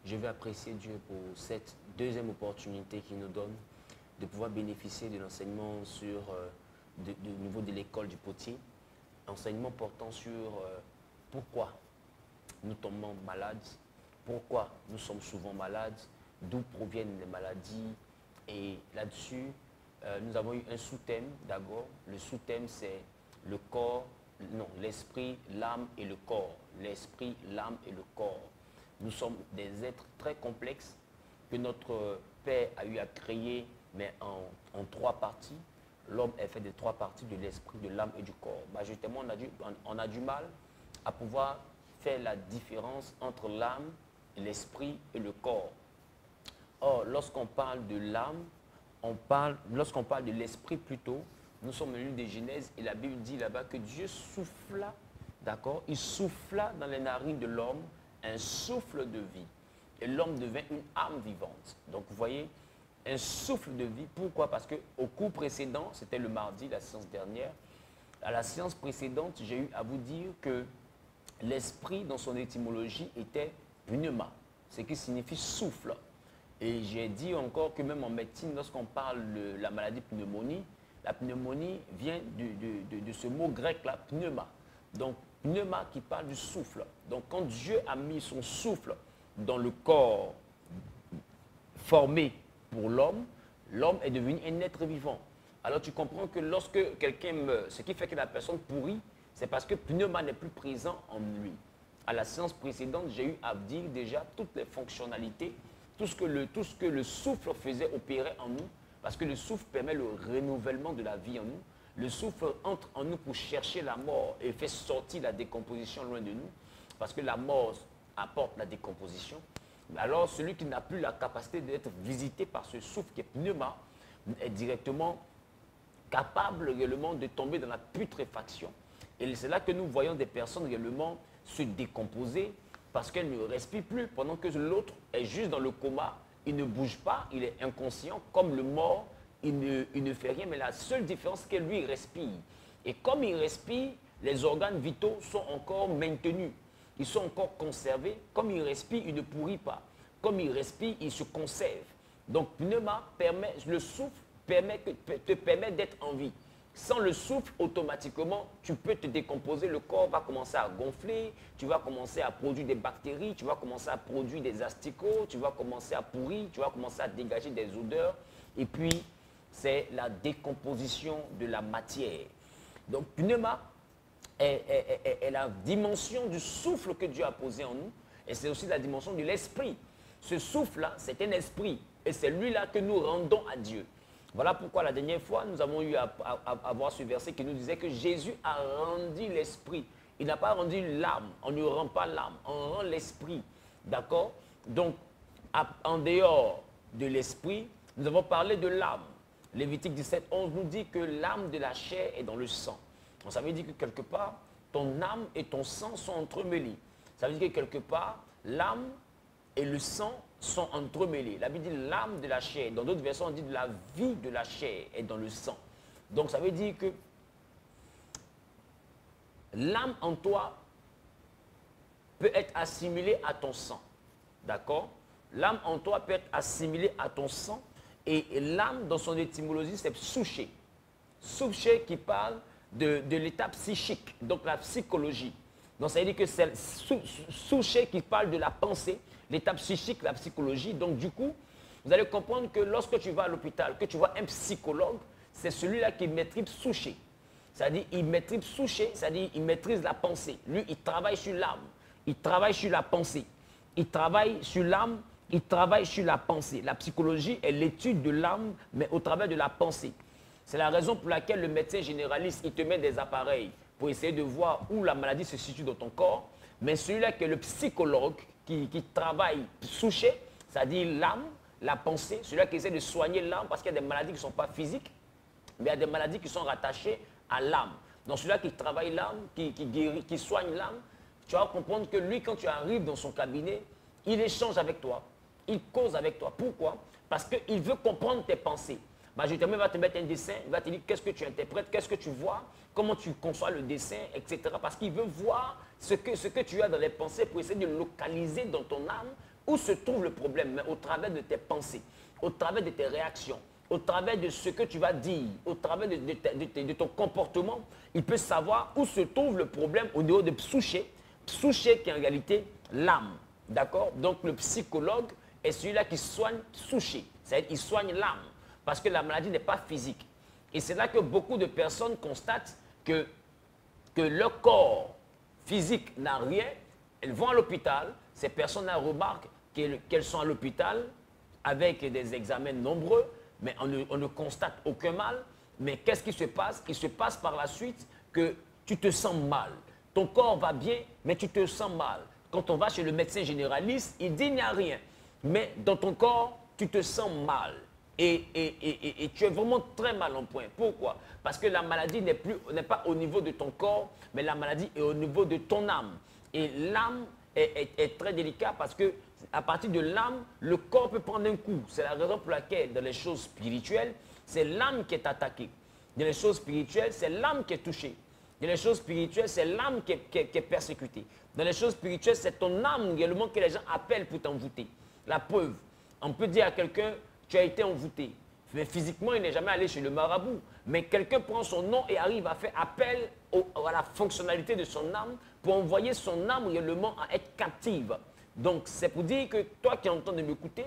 Je veux apprécier Dieu pour cette deuxième opportunité qu'il nous donne de pouvoir bénéficier de l'enseignement sur du niveau de l'école du potier. Enseignement portant sur pourquoi nous tombons malades, pourquoi nous sommes souvent malades, d'où proviennent les maladies. Et là-dessus, nous avons eu un sous-thème d'abord. Le sous-thème, c'est le corps, non, l'esprit, l'âme et le corps. L'esprit, l'âme et le corps. Nous sommes des êtres très complexes que notre Père a eu à créer, mais en trois parties. L'homme est fait de trois parties, de l'esprit, de l'âme et du corps. Justement, on a du mal à pouvoir faire la différence entre l'âme, l'esprit et le corps. Or, lorsqu'on parle de l'âme, lorsqu'on parle de l'esprit plutôt, nous sommes au livre de Genèse et la Bible dit là-bas que Dieu souffla, d'accord? Il souffla dans les narines de l'homme un souffle de vie. Et l'homme devint une âme vivante. Donc, vous voyez, un souffle de vie. Pourquoi? Parce qu'au cours précédent, c'était le mardi, la séance dernière, à la séance précédente, j'ai eu à vous dire que l'esprit, dans son étymologie, était pneuma, ce qui signifie souffle. Et j'ai dit encore que même en médecine, lorsqu'on parle de la maladie pneumonie, la pneumonie vient de ce mot grec-là, pneuma. Donc, pneuma qui parle du souffle. Donc, quand Dieu a mis son souffle dans le corps formé pour l'homme, l'homme est devenu un être vivant. Alors, tu comprends que lorsque quelqu'un meurt, ce qui fait que la personne pourrit, c'est parce que pneuma n'est plus présent en lui. À la séance précédente, j'ai eu à dire déjà toutes les fonctionnalités, tout ce que le souffle faisait opérer en nous, parce que le souffle permet le renouvellement de la vie en nous. Le souffle entre en nous pour chercher la mort et fait sortir la décomposition loin de nous, parce que la mort apporte la décomposition. Alors, celui qui n'a plus la capacité d'être visité par ce souffle qui est pneuma est directement capable réellement de tomber dans la putréfaction. Et c'est là que nous voyons des personnes réellement se décomposer parce qu'elles ne respirent plus, pendant que l'autre est juste dans le coma, il ne bouge pas, il est inconscient, comme le mort, il ne fait rien, mais la seule différence, c'est que lui, il respire. Et comme il respire, les organes vitaux sont encore maintenus, ils sont encore conservés. Comme il respire, il ne pourrit pas. Comme il respire, il se conserve. Donc, pneuma permet, le souffle te permet d'être en vie. Sans le souffle, automatiquement, tu peux te décomposer, le corps va commencer à gonfler, tu vas commencer à produire des bactéries, tu vas commencer à produire des asticots, tu vas commencer à pourrir, tu vas commencer à dégager des odeurs. Et puis, c'est la décomposition de la matière. Donc, pneuma est la dimension du souffle que Dieu a posé en nous, et c'est aussi la dimension de l'esprit. Ce souffle-là, c'est un esprit, et c'est lui-là que nous rendons à Dieu. Voilà pourquoi la dernière fois, nous avons eu à voir ce verset qui nous disait que Jésus a rendu l'esprit. Il n'a pas rendu l'âme. On ne rend pas l'âme, on rend l'esprit. D'accord? Donc, en dehors de l'esprit, nous avons parlé de l'âme. Lévitique 17, 11 nous dit que l'âme de la chair est dans le sang. Donc, ça veut dire que quelque part, ton âme et ton sang sont entremêlés. Ça veut dire que quelque part, l'âme et le sang sont entremêlés. La Bible dit l'âme de la chair. Dans d'autres versions, on dit la vie de la chair est dans le sang. Donc, ça veut dire que l'âme en toi peut être assimilée à ton sang. D'accord? L'âme en toi peut être assimilée à ton sang. Et l'âme, dans son étymologie, c'est souché. Souché qui parle de l'état psychique, donc la psychologie. Donc, ça veut dire que c'est souché qui parle de la pensée, l'état psychique, la psychologie. Donc, du coup, vous allez comprendre que lorsque tu vas à l'hôpital, que tu vois un psychologue, c'est celui-là qui maîtrise souché. C'est-à-dire, il maîtrise souché, c'est-à-dire, il maîtrise la pensée. Lui, il travaille sur l'âme, il travaille sur la pensée. Il travaille sur l'âme, il travaille sur la pensée. La psychologie est l'étude de l'âme, mais au travers de la pensée. C'est la raison pour laquelle le médecin généraliste, il te met des appareils pour essayer de voir où la maladie se situe dans ton corps. Mais celui-là qui est le psychologue, qui travaille souché, c'est-à-dire l'âme, la pensée, celui-là qui essaie de soigner l'âme, parce qu'il y a des maladies qui ne sont pas physiques, mais il y a des maladies qui sont rattachées à l'âme. Donc celui-là qui travaille l'âme, qui guérit, qui soigne l'âme, tu vas comprendre que lui, quand tu arrives dans son cabinet, il échange avec toi, il cause avec toi. Pourquoi? Parce qu'il veut comprendre tes pensées. Majoritairement, il va te mettre un dessin, il va te dire qu'est-ce que tu interprètes, qu'est-ce que tu vois, comment tu conçois le dessin, etc. Parce qu'il veut voir ce que tu as dans les pensées pour essayer de localiser dans ton âme où se trouve le problème, mais au travers de tes pensées, au travers de tes réactions, au travers de ce que tu vas dire, au travers de ton comportement, il peut savoir où se trouve le problème au niveau de Psouché. Psouché qui est en réalité l'âme. D'accord? Donc le psychologue est celui-là qui soigne Psouché. C'est-à-dire qu'il soigne l'âme. Parce que la maladie n'est pas physique. Et c'est là que beaucoup de personnes constatent que leur corps physique n'a rien. Elles vont à l'hôpital. Ces personnes-là remarquent qu'elles sont à l'hôpital avec des examens nombreux, mais on ne constate aucun mal. Mais qu'est-ce qui se passe? Il se passe par la suite que tu te sens mal. Ton corps va bien, mais tu te sens mal. Quand on va chez le médecin généraliste, il dit il n'y a rien. Mais dans ton corps, tu te sens mal. Et tu es vraiment très mal en point. Pourquoi? Parce que la maladie n'est pas au niveau de ton corps, mais la maladie est au niveau de ton âme. Et l'âme est très délicate parce que à partir de l'âme, le corps peut prendre un coup. C'est la raison pour laquelle, dans les choses spirituelles, c'est l'âme qui est attaquée. Dans les choses spirituelles, c'est l'âme qui est touchée. Dans les choses spirituelles, c'est l'âme qui est persécutée. Dans les choses spirituelles, c'est ton âme également que les gens appellent pour t'envoûter. La preuve, on peut dire à quelqu'un, tu as été envoûté. Mais physiquement, il n'est jamais allé chez le marabout. Mais quelqu'un prend son nom et arrive à faire appel à la fonctionnalité de son âme pour envoyer son âme réellement à être captive. Donc, c'est pour dire que toi qui es en train de m'écouter,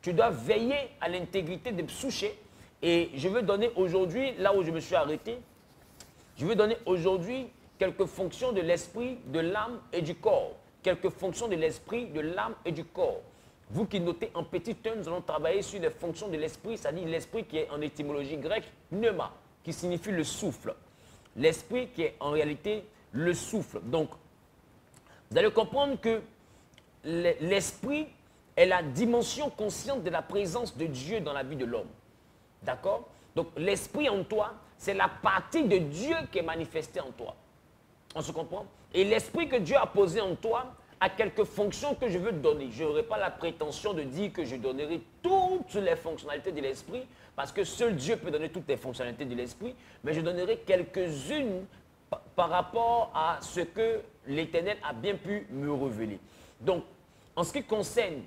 tu dois veiller à l'intégrité de Psouché. Et je veux donner aujourd'hui, là où je me suis arrêté, je veux donner aujourd'hui quelques fonctions de l'esprit, de l'âme et du corps. Quelques fonctions de l'esprit, de l'âme et du corps. Vous qui notez en petit 1, nous allons travailler sur les fonctions de l'esprit, c'est-à-dire l'esprit qui est en étymologie grecque, pneuma, qui signifie le souffle. L'esprit qui est en réalité le souffle. Donc, vous allez comprendre que l'esprit est la dimension consciente de la présence de Dieu dans la vie de l'homme. D'accord? Donc, l'esprit en toi, c'est la partie de Dieu qui est manifestée en toi. On se comprend? Et l'esprit que Dieu a posé en toi a quelques fonctions que je veux te donner. Je n'aurai pas la prétention de dire que je donnerai toutes les fonctionnalités de l'esprit, parce que seul Dieu peut donner toutes les fonctionnalités de l'esprit, mais je donnerai quelques-unes par rapport à ce que l'Éternel a bien pu me révéler. Donc, en ce qui concerne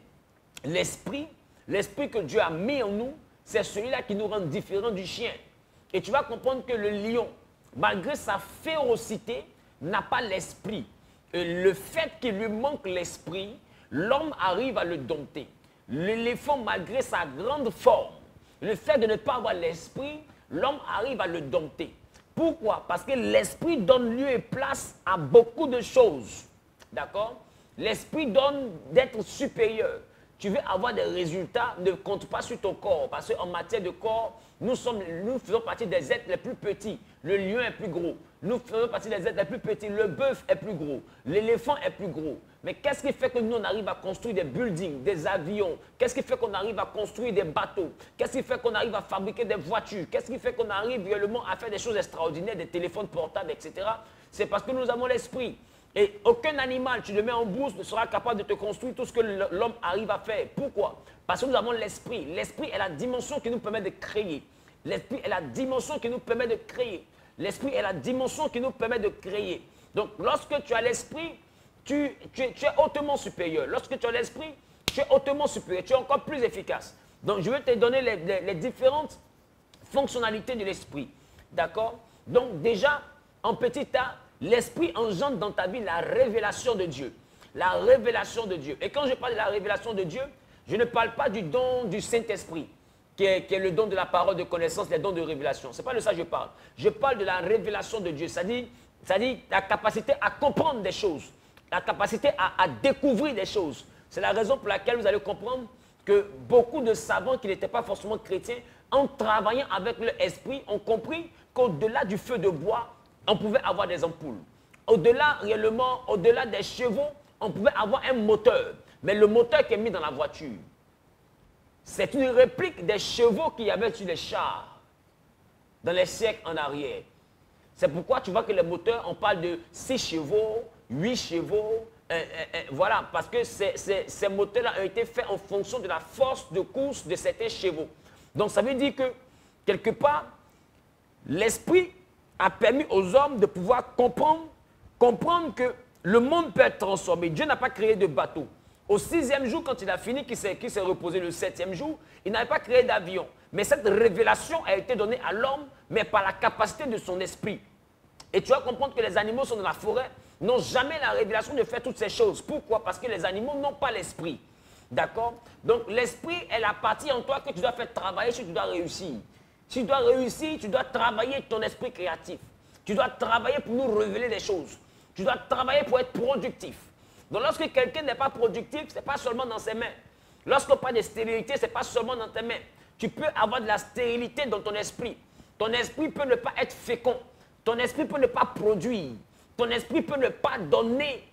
l'esprit que Dieu a mis en nous, c'est celui-là qui nous rend différents du chien. Et tu vas comprendre que le lion, malgré sa férocité, n'a pas l'esprit. Le fait qu'il lui manque l'esprit, l'homme arrive à le dompter. L'éléphant, malgré sa grande forme, le fait de ne pas avoir l'esprit, l'homme arrive à le dompter. Pourquoi? Parce que l'esprit donne lieu et place à beaucoup de choses. D'accord? L'esprit donne d'être supérieur. Tu veux avoir des résultats, ne compte pas sur ton corps. Parce qu'en matière de corps, nous faisons partie des êtres les plus petits. Le lion est plus gros. Nous faisons partie des êtres les plus petits. Le bœuf est plus gros. L'éléphant est plus gros. Mais qu'est-ce qui fait que nous, on arrive à construire des buildings, des avions? Qu'est-ce qui fait qu'on arrive à construire des bateaux? Qu'est-ce qui fait qu'on arrive à fabriquer des voitures? Qu'est-ce qui fait qu'on arrive réellement à faire des choses extraordinaires, des téléphones portables, etc. C'est parce que nous avons l'esprit. Et aucun animal, tu le mets en bourse, ne sera capable de te construire tout ce que l'homme arrive à faire. Pourquoi? Parce que nous avons l'esprit. L'esprit est la dimension qui nous permet de créer. L'esprit est la dimension qui nous permet de créer. L'esprit est la dimension qui nous permet de créer. Donc, lorsque tu as l'esprit, tu es hautement supérieur. Lorsque tu as l'esprit, tu es hautement supérieur. Tu es encore plus efficace. Donc, je vais te donner les différentes fonctionnalités de l'esprit. D'accord? Donc, déjà, en petit a, l'esprit engendre dans ta vie la révélation de Dieu. La révélation de Dieu. Et quand je parle de la révélation de Dieu, je ne parle pas du don du Saint-Esprit, qui est le don de la parole de connaissance, les dons de révélation. Ce n'est pas de ça que je parle. Je parle de la révélation de Dieu. C'est-à-dire la capacité à comprendre des choses, la capacité à découvrir des choses. C'est la raison pour laquelle vous allez comprendre que beaucoup de savants qui n'étaient pas forcément chrétiens, en travaillant avec leur esprit, ont compris qu'au-delà du feu de bois, on pouvait avoir des ampoules. Au-delà, réellement, au-delà des chevaux, on pouvait avoir un moteur. Mais le moteur qui est mis dans la voiture, c'est une réplique des chevaux qu'il y avait sur les chars dans les siècles en arrière. C'est pourquoi tu vois que les moteurs, on parle de 6 chevaux, 8 chevaux, voilà, parce que ces moteurs-là ont été faits en fonction de la force de course de certains chevaux. Donc ça veut dire que, quelque part, l'esprit a permis aux hommes de pouvoir comprendre que le monde peut être transformé. Dieu n'a pas créé de bateau. Au 6e jour, quand il a fini, qu'il s'est reposé le 7e jour, il n'avait pas créé d'avion. Mais cette révélation a été donnée à l'homme, mais par la capacité de son esprit. Et tu vas comprendre que les animaux sont dans la forêt, n'ont jamais la révélation de faire toutes ces choses. Pourquoi? Parce que les animaux n'ont pas l'esprit. D'accord? Donc l'esprit est la partie en toi que tu dois faire travailler si tu dois réussir. Si tu dois réussir, tu dois travailler ton esprit créatif. Tu dois travailler pour nous révéler des choses. Tu dois travailler pour être productif. Donc lorsque quelqu'un n'est pas productif, ce n'est pas seulement dans ses mains. Lorsqu'on parle de stérilité, ce n'est pas seulement dans tes mains. Tu peux avoir de la stérilité dans ton esprit. Ton esprit peut ne pas être fécond. Ton esprit peut ne pas produire. Ton esprit peut ne pas donner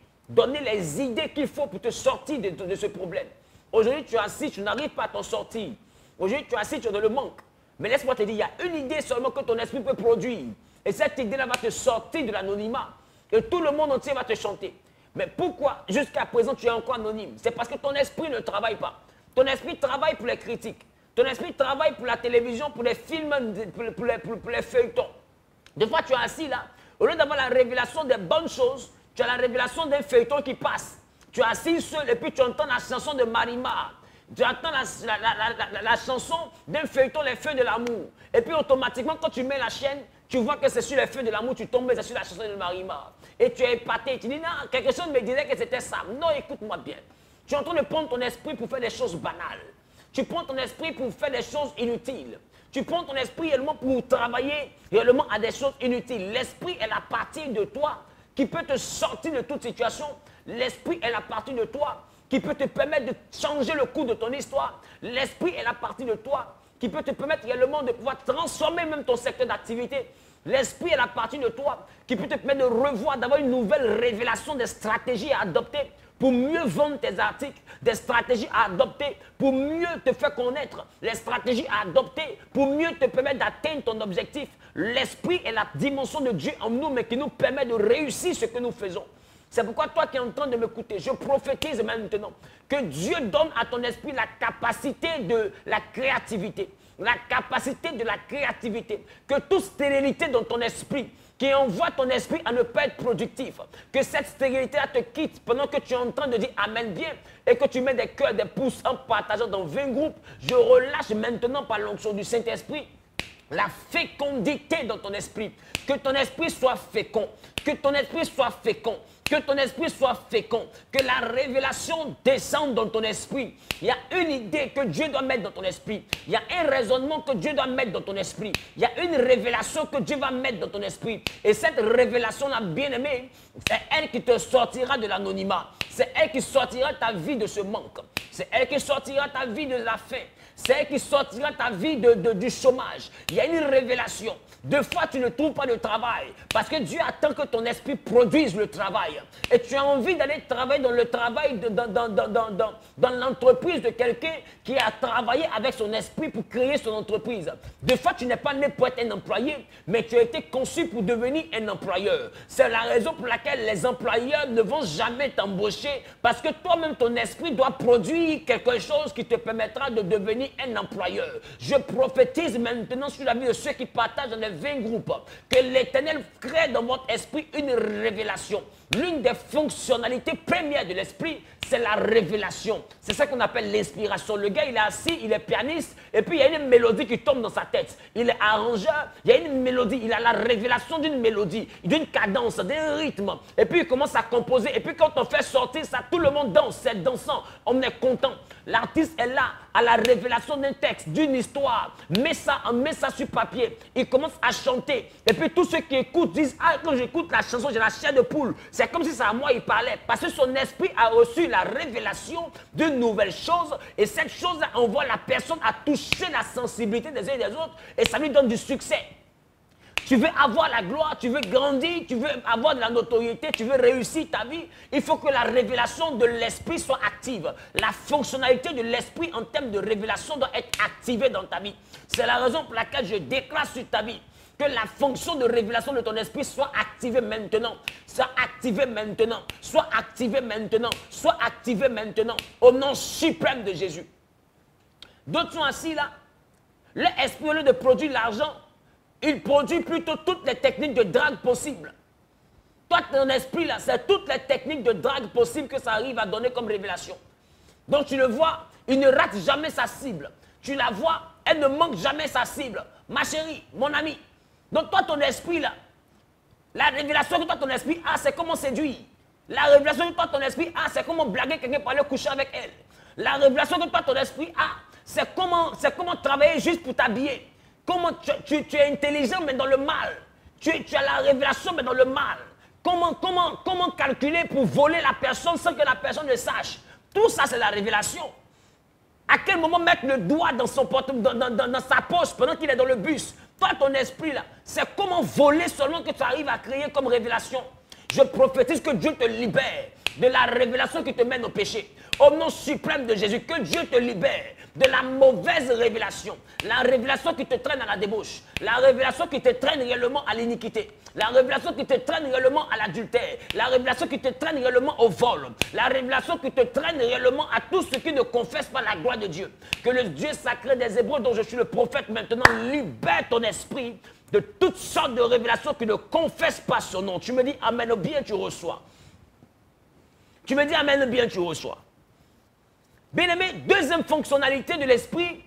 les idées qu'il faut pour te sortir de ce problème. Aujourd'hui, tu es assis, tu n'arrives pas à t'en sortir. Aujourd'hui, tu es assis, tu es dans le manque. Mais laisse-moi te dire, il y a une idée seulement que ton esprit peut produire. Et cette idée-là va te sortir de l'anonymat. Et tout le monde entier va te chanter. Mais pourquoi jusqu'à présent tu es encore anonyme? C'est parce que ton esprit ne travaille pas. Ton esprit travaille pour les critiques. Ton esprit travaille pour la télévision, pour les films, pour les feuilletons. Des fois, tu es assis là, au lieu d'avoir la révélation des bonnes choses, tu as la révélation d'un feuilleton qui passe. Tu es assis seul et puis tu entends la chanson de Marimar. Tu entends la chanson d'un feuilleton, les feux de l'amour. Et puis automatiquement, quand tu mets la chaîne, tu vois que c'est sur les feux de l'amour, tu tombes, c'est sur la chanson de Marimar. Et tu es épaté, tu dis non, quelque chose me disait que c'était ça. Non, écoute-moi bien. Tu es en train de prendre ton esprit pour faire des choses banales. Tu prends ton esprit pour faire des choses inutiles. Tu prends ton esprit réellement pour travailler réellement à des choses inutiles. L'esprit est la partie de toi qui peut te sortir de toute situation. L'esprit est la partie de toi qui peut te permettre de changer le cours de ton histoire. L'esprit est la partie de toi qui peut te permettre réellement de pouvoir transformer même ton secteur d'activité. L'esprit est la partie de toi qui peut te permettre de revoir, d'avoir une nouvelle révélation des stratégies à adopter pour mieux vendre tes articles, des stratégies à adopter pour mieux te faire connaître, les stratégies à adopter pour mieux te permettre d'atteindre ton objectif. L'esprit est la dimension de Dieu en nous, mais qui nous permet de réussir ce que nous faisons. C'est pourquoi toi qui es en train de m'écouter, je prophétise maintenant que Dieu donne à ton esprit la capacité de la créativité. La capacité de la créativité. Que toute stérilité dans ton esprit qui envoie ton esprit à ne pas être productif, que cette stérilité-là te quitte pendant que tu es en train de dire Amen bien et que tu mets des cœurs, des pouces en partageant dans 20 groupes. Je relâche maintenant par l'onction du Saint-Esprit la fécondité dans ton esprit. Que ton esprit soit fécond. Que ton esprit soit fécond. Que ton esprit soit fécond. Que la révélation descende dans ton esprit. Il y a une idée que Dieu doit mettre dans ton esprit. Il y a un raisonnement que Dieu doit mettre dans ton esprit. Il y a une révélation que Dieu va mettre dans ton esprit. Et cette révélation-là, bien-aimée, c'est elle qui te sortira de l'anonymat. C'est elle qui sortira ta vie de ce manque. C'est elle qui sortira ta vie de la faim. C'est elle qui sortira ta vie du chômage. Il y a une révélation. Deux fois, tu ne trouves pas de travail. Parce que Dieu attend que ton esprit produise le travail. Et tu as envie d'aller travailler dans le travail, dans l'entreprise de quelqu'un qui a travaillé avec son esprit pour créer son entreprise. Deux fois, tu n'es pas né pour être un employé, mais tu as été conçu pour devenir un employeur. C'est la raison pour laquelle les employeurs ne vont jamais t'embaucher. Parce que toi-même, ton esprit doit produire quelque chose qui te permettra de devenir un employeur. Je prophétise maintenant sur la vie de ceux qui partagent dans les 20 groupes que l'Éternel crée dans votre esprit une révélation. L'une des fonctionnalités premières de l'esprit, c'est la révélation. C'est ça qu'on appelle l'inspiration. Le gars, il est assis, il est pianiste, et puis il y a une mélodie qui tombe dans sa tête. Il est arrangeur, il y a une mélodie, il a la révélation d'une mélodie, d'une cadence, d'un rythme. Et puis il commence à composer. Et puis quand on fait sortir ça, tout le monde danse, c'est dansant, on est content. L'artiste est là, à la révélation d'un texte, d'une histoire. Met ça sur papier. Il commence à chanter. Et puis tous ceux qui écoutent disent, ah, quand j'écoute la chanson, j'ai la chair de poule. C'est comme si c'est à moi il parlait. Parce que son esprit a reçu la révélation d'une nouvelle chose. Et cette chose-là envoie la personne à toucher la sensibilité des uns et des autres. Et ça lui donne du succès. Tu veux avoir la gloire, tu veux grandir, tu veux avoir de la notoriété, tu veux réussir ta vie. Il faut que la révélation de l'esprit soit active. La fonctionnalité de l'esprit en termes de révélation doit être activée dans ta vie. C'est la raison pour laquelle je déclare sur ta vie que la fonction de révélation de ton esprit soit activée maintenant. Soit activée maintenant. Soit activée maintenant. Soit activée maintenant. Au nom suprême de Jésus. D'autres sont assis là. L'esprit, au lieu de produire l'argent, il produit plutôt toutes les techniques de drague possibles. Toi, ton esprit là, c'est toutes les techniques de drague possibles que ça arrive à donner comme révélation. Donc tu le vois, il ne rate jamais sa cible. Tu la vois, elle ne manque jamais sa cible. Ma chérie, mon ami. Donc toi, ton esprit là, la révélation que toi, ton esprit a, c'est comment séduire. La révélation que toi, ton esprit a, c'est comment blaguer quelqu'un pour aller coucher avec elle. La révélation que toi, ton esprit a, c'est comment travailler juste pour t'habiller. Comment tu es intelligent, mais dans le mal. Tu as la révélation, mais dans le mal. Comment calculer pour voler la personne sans que la personne ne sache. Tout ça, c'est la révélation. À quel moment mettre le doigt dans son portefeuille, dans sa poche pendant qu'il est dans le bus. Toi, ton esprit, là, c'est comment voler seulement que tu arrives à créer comme révélation. Je prophétise que Dieu te libère de la révélation qui te mène au péché. Au nom suprême de Jésus, que Dieu te libère de la mauvaise révélation. La révélation qui te traîne à la débauche. La révélation qui te traîne réellement à l'iniquité. La révélation qui te traîne réellement à l'adultère. La révélation qui te traîne réellement au vol. La révélation qui te traîne réellement à tout ce qui ne confesse pas la gloire de Dieu. Que le Dieu sacré des Hébreux, dont je suis le prophète maintenant, libère ton esprit de toutes sortes de révélations qui ne confessent pas son nom. Tu me dis amen, bien tu reçois. Tu me dis amen, bien tu reçois. Bien-aimé, deuxième fonctionnalité de l'esprit,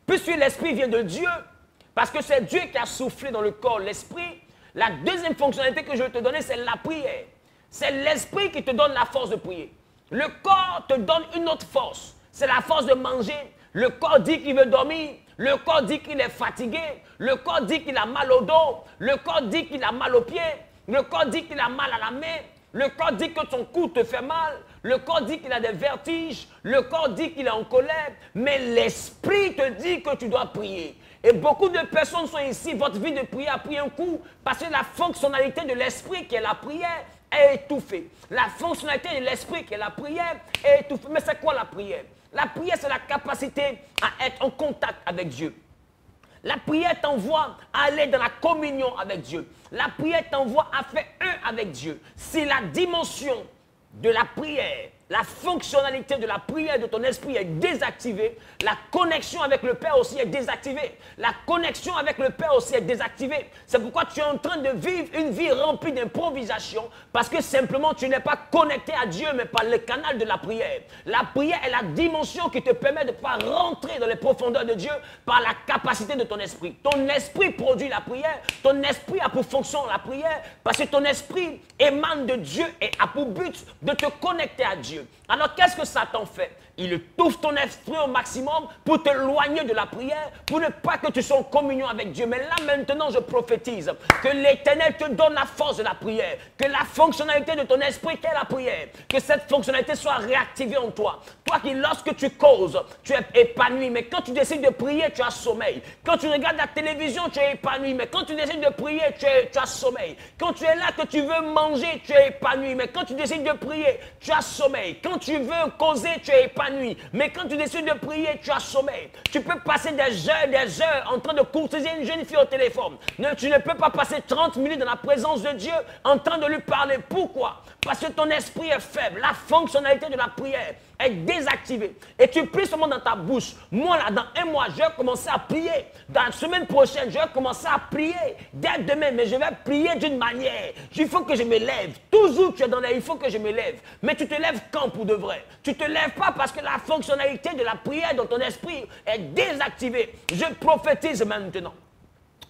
puisque l'esprit vient de Dieu, parce que c'est Dieu qui a soufflé dans le corps l'esprit, la deuxième fonctionnalité que je vais te donner, c'est la prière. C'est l'esprit qui te donne la force de prier. Le corps te donne une autre force. C'est la force de manger. Le corps dit qu'il veut dormir. Le corps dit qu'il est fatigué. Le corps dit qu'il a mal au dos. Le corps dit qu'il a mal aux pieds. Le corps dit qu'il a mal à la main. Le corps dit que ton cou te fait mal. Le corps dit qu'il a des vertiges. Le corps dit qu'il est en colère. Mais l'esprit te dit que tu dois prier. Et beaucoup de personnes sont ici, votre vie de prière a pris un coup parce que la fonctionnalité de l'esprit qui est la prière est étouffée. La fonctionnalité de l'esprit qui est la prière est étouffée. Mais c'est quoi la prière? La prière, c'est la capacité à être en contact avec Dieu. La prière t'envoie à aller dans la communion avec Dieu. La prière t'envoie à faire un avec Dieu. Si la dimension de la prière, la fonctionnalité de la prière de ton esprit est désactivée, la connexion avec le Père aussi est désactivée. La connexion avec le Père aussi est désactivée. C'est pourquoi tu es en train de vivre une vie remplie d'improvisation parce que simplement tu n'es pas connecté à Dieu mais par le canal de la prière. La prière est la dimension qui te permet de pouvoir rentrer dans les profondeurs de Dieu par la capacité de ton esprit. Ton esprit produit la prière, ton esprit a pour fonction la prière parce que ton esprit émane de Dieu et a pour but de te connecter à Dieu. Alors, qu'est-ce que Satan fait? Il étouffe ton esprit au maximum pour t'éloigner de la prière, pour ne pas que tu sois en communion avec Dieu. Mais là, maintenant, je prophétise que l'Éternel te donne la force de la prière, que la fonctionnalité de ton esprit, qu'est la prière, que cette fonctionnalité soit réactivée en toi. Toi qui, lorsque tu causes, tu es épanoui, mais quand tu décides de prier, tu as sommeil. Quand tu regardes la télévision, tu es épanoui, mais quand tu décides de prier, tu as sommeil. Quand tu es là, que tu veux manger, tu es épanoui, mais quand tu décides de prier, tu as sommeil. Quand tu veux causer, tu es épanoui. Mais quand tu décides de prier, tu as sommeil. Tu peux passer des heures en train de courtiser une jeune fille au téléphone. Tu ne peux pas passer 30 minutes dans la présence de Dieu en train de lui parler. Pourquoi? Parce que ton esprit est faible. La fonctionnalité de la prière est désactivée. Et tu pries seulement dans ta bouche. Moi, là, dans un mois, je vais commencer à prier. Dans la semaine prochaine, je vais commencer à prier. Dès demain, mais je vais prier d'une manière. Il faut que je me lève. Toujours, tu es dans l'air, il faut que je me lève. Mais tu te lèves quand pour de vrai? Tu ne te lèves pas parce que la fonctionnalité de la prière dans ton esprit est désactivée. Je prophétise maintenant.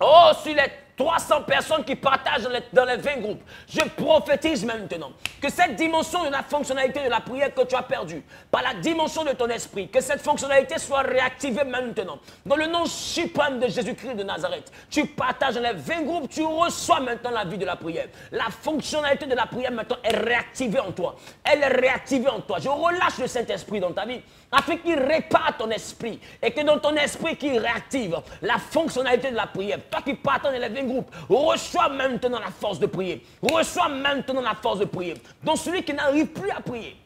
Oh, sur les 300 personnes qui partagent dans les 20 groupes, je prophétise maintenant que cette dimension de la fonctionnalité de la prière que tu as perdue, par la dimension de ton esprit, que cette fonctionnalité soit réactivée maintenant. Dans le nom suprême de Jésus-Christ de Nazareth, tu partages dans les 20 groupes, tu reçois maintenant la vie de la prière. La fonctionnalité de la prière maintenant est réactivée en toi. Elle est réactivée en toi. Je relâche le Saint-Esprit dans ta vie afin qu'il répare ton esprit et que dans ton esprit qu'il réactive la fonctionnalité de la prière. Toi qui partages dans les 20 groupes, reçois maintenant la force de prier. Reçois maintenant la force de prier. Donc celui qui n'arrive plus à prier,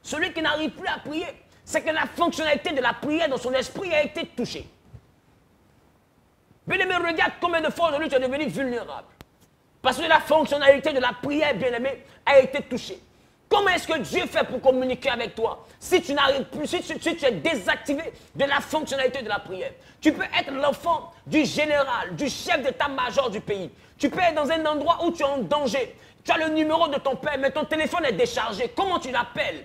celui qui n'arrive plus à prier, c'est que la fonctionnalité de la prière dans son esprit a été touchée. Bien-aimé, regarde combien de fois aujourd'hui tu es devenu vulnérable. Parce que la fonctionnalité de la prière, bien-aimé, a été touchée. Comment est-ce que Dieu fait pour communiquer avec toi si tu n'arrives plus, si tu es désactivé de la fonctionnalité de la prière? Tu peux être l'enfant du général, du chef d'état-major du pays. Tu peux être dans un endroit où tu es en danger. Tu as le numéro de ton père, mais ton téléphone est déchargé. Comment tu l'appelles?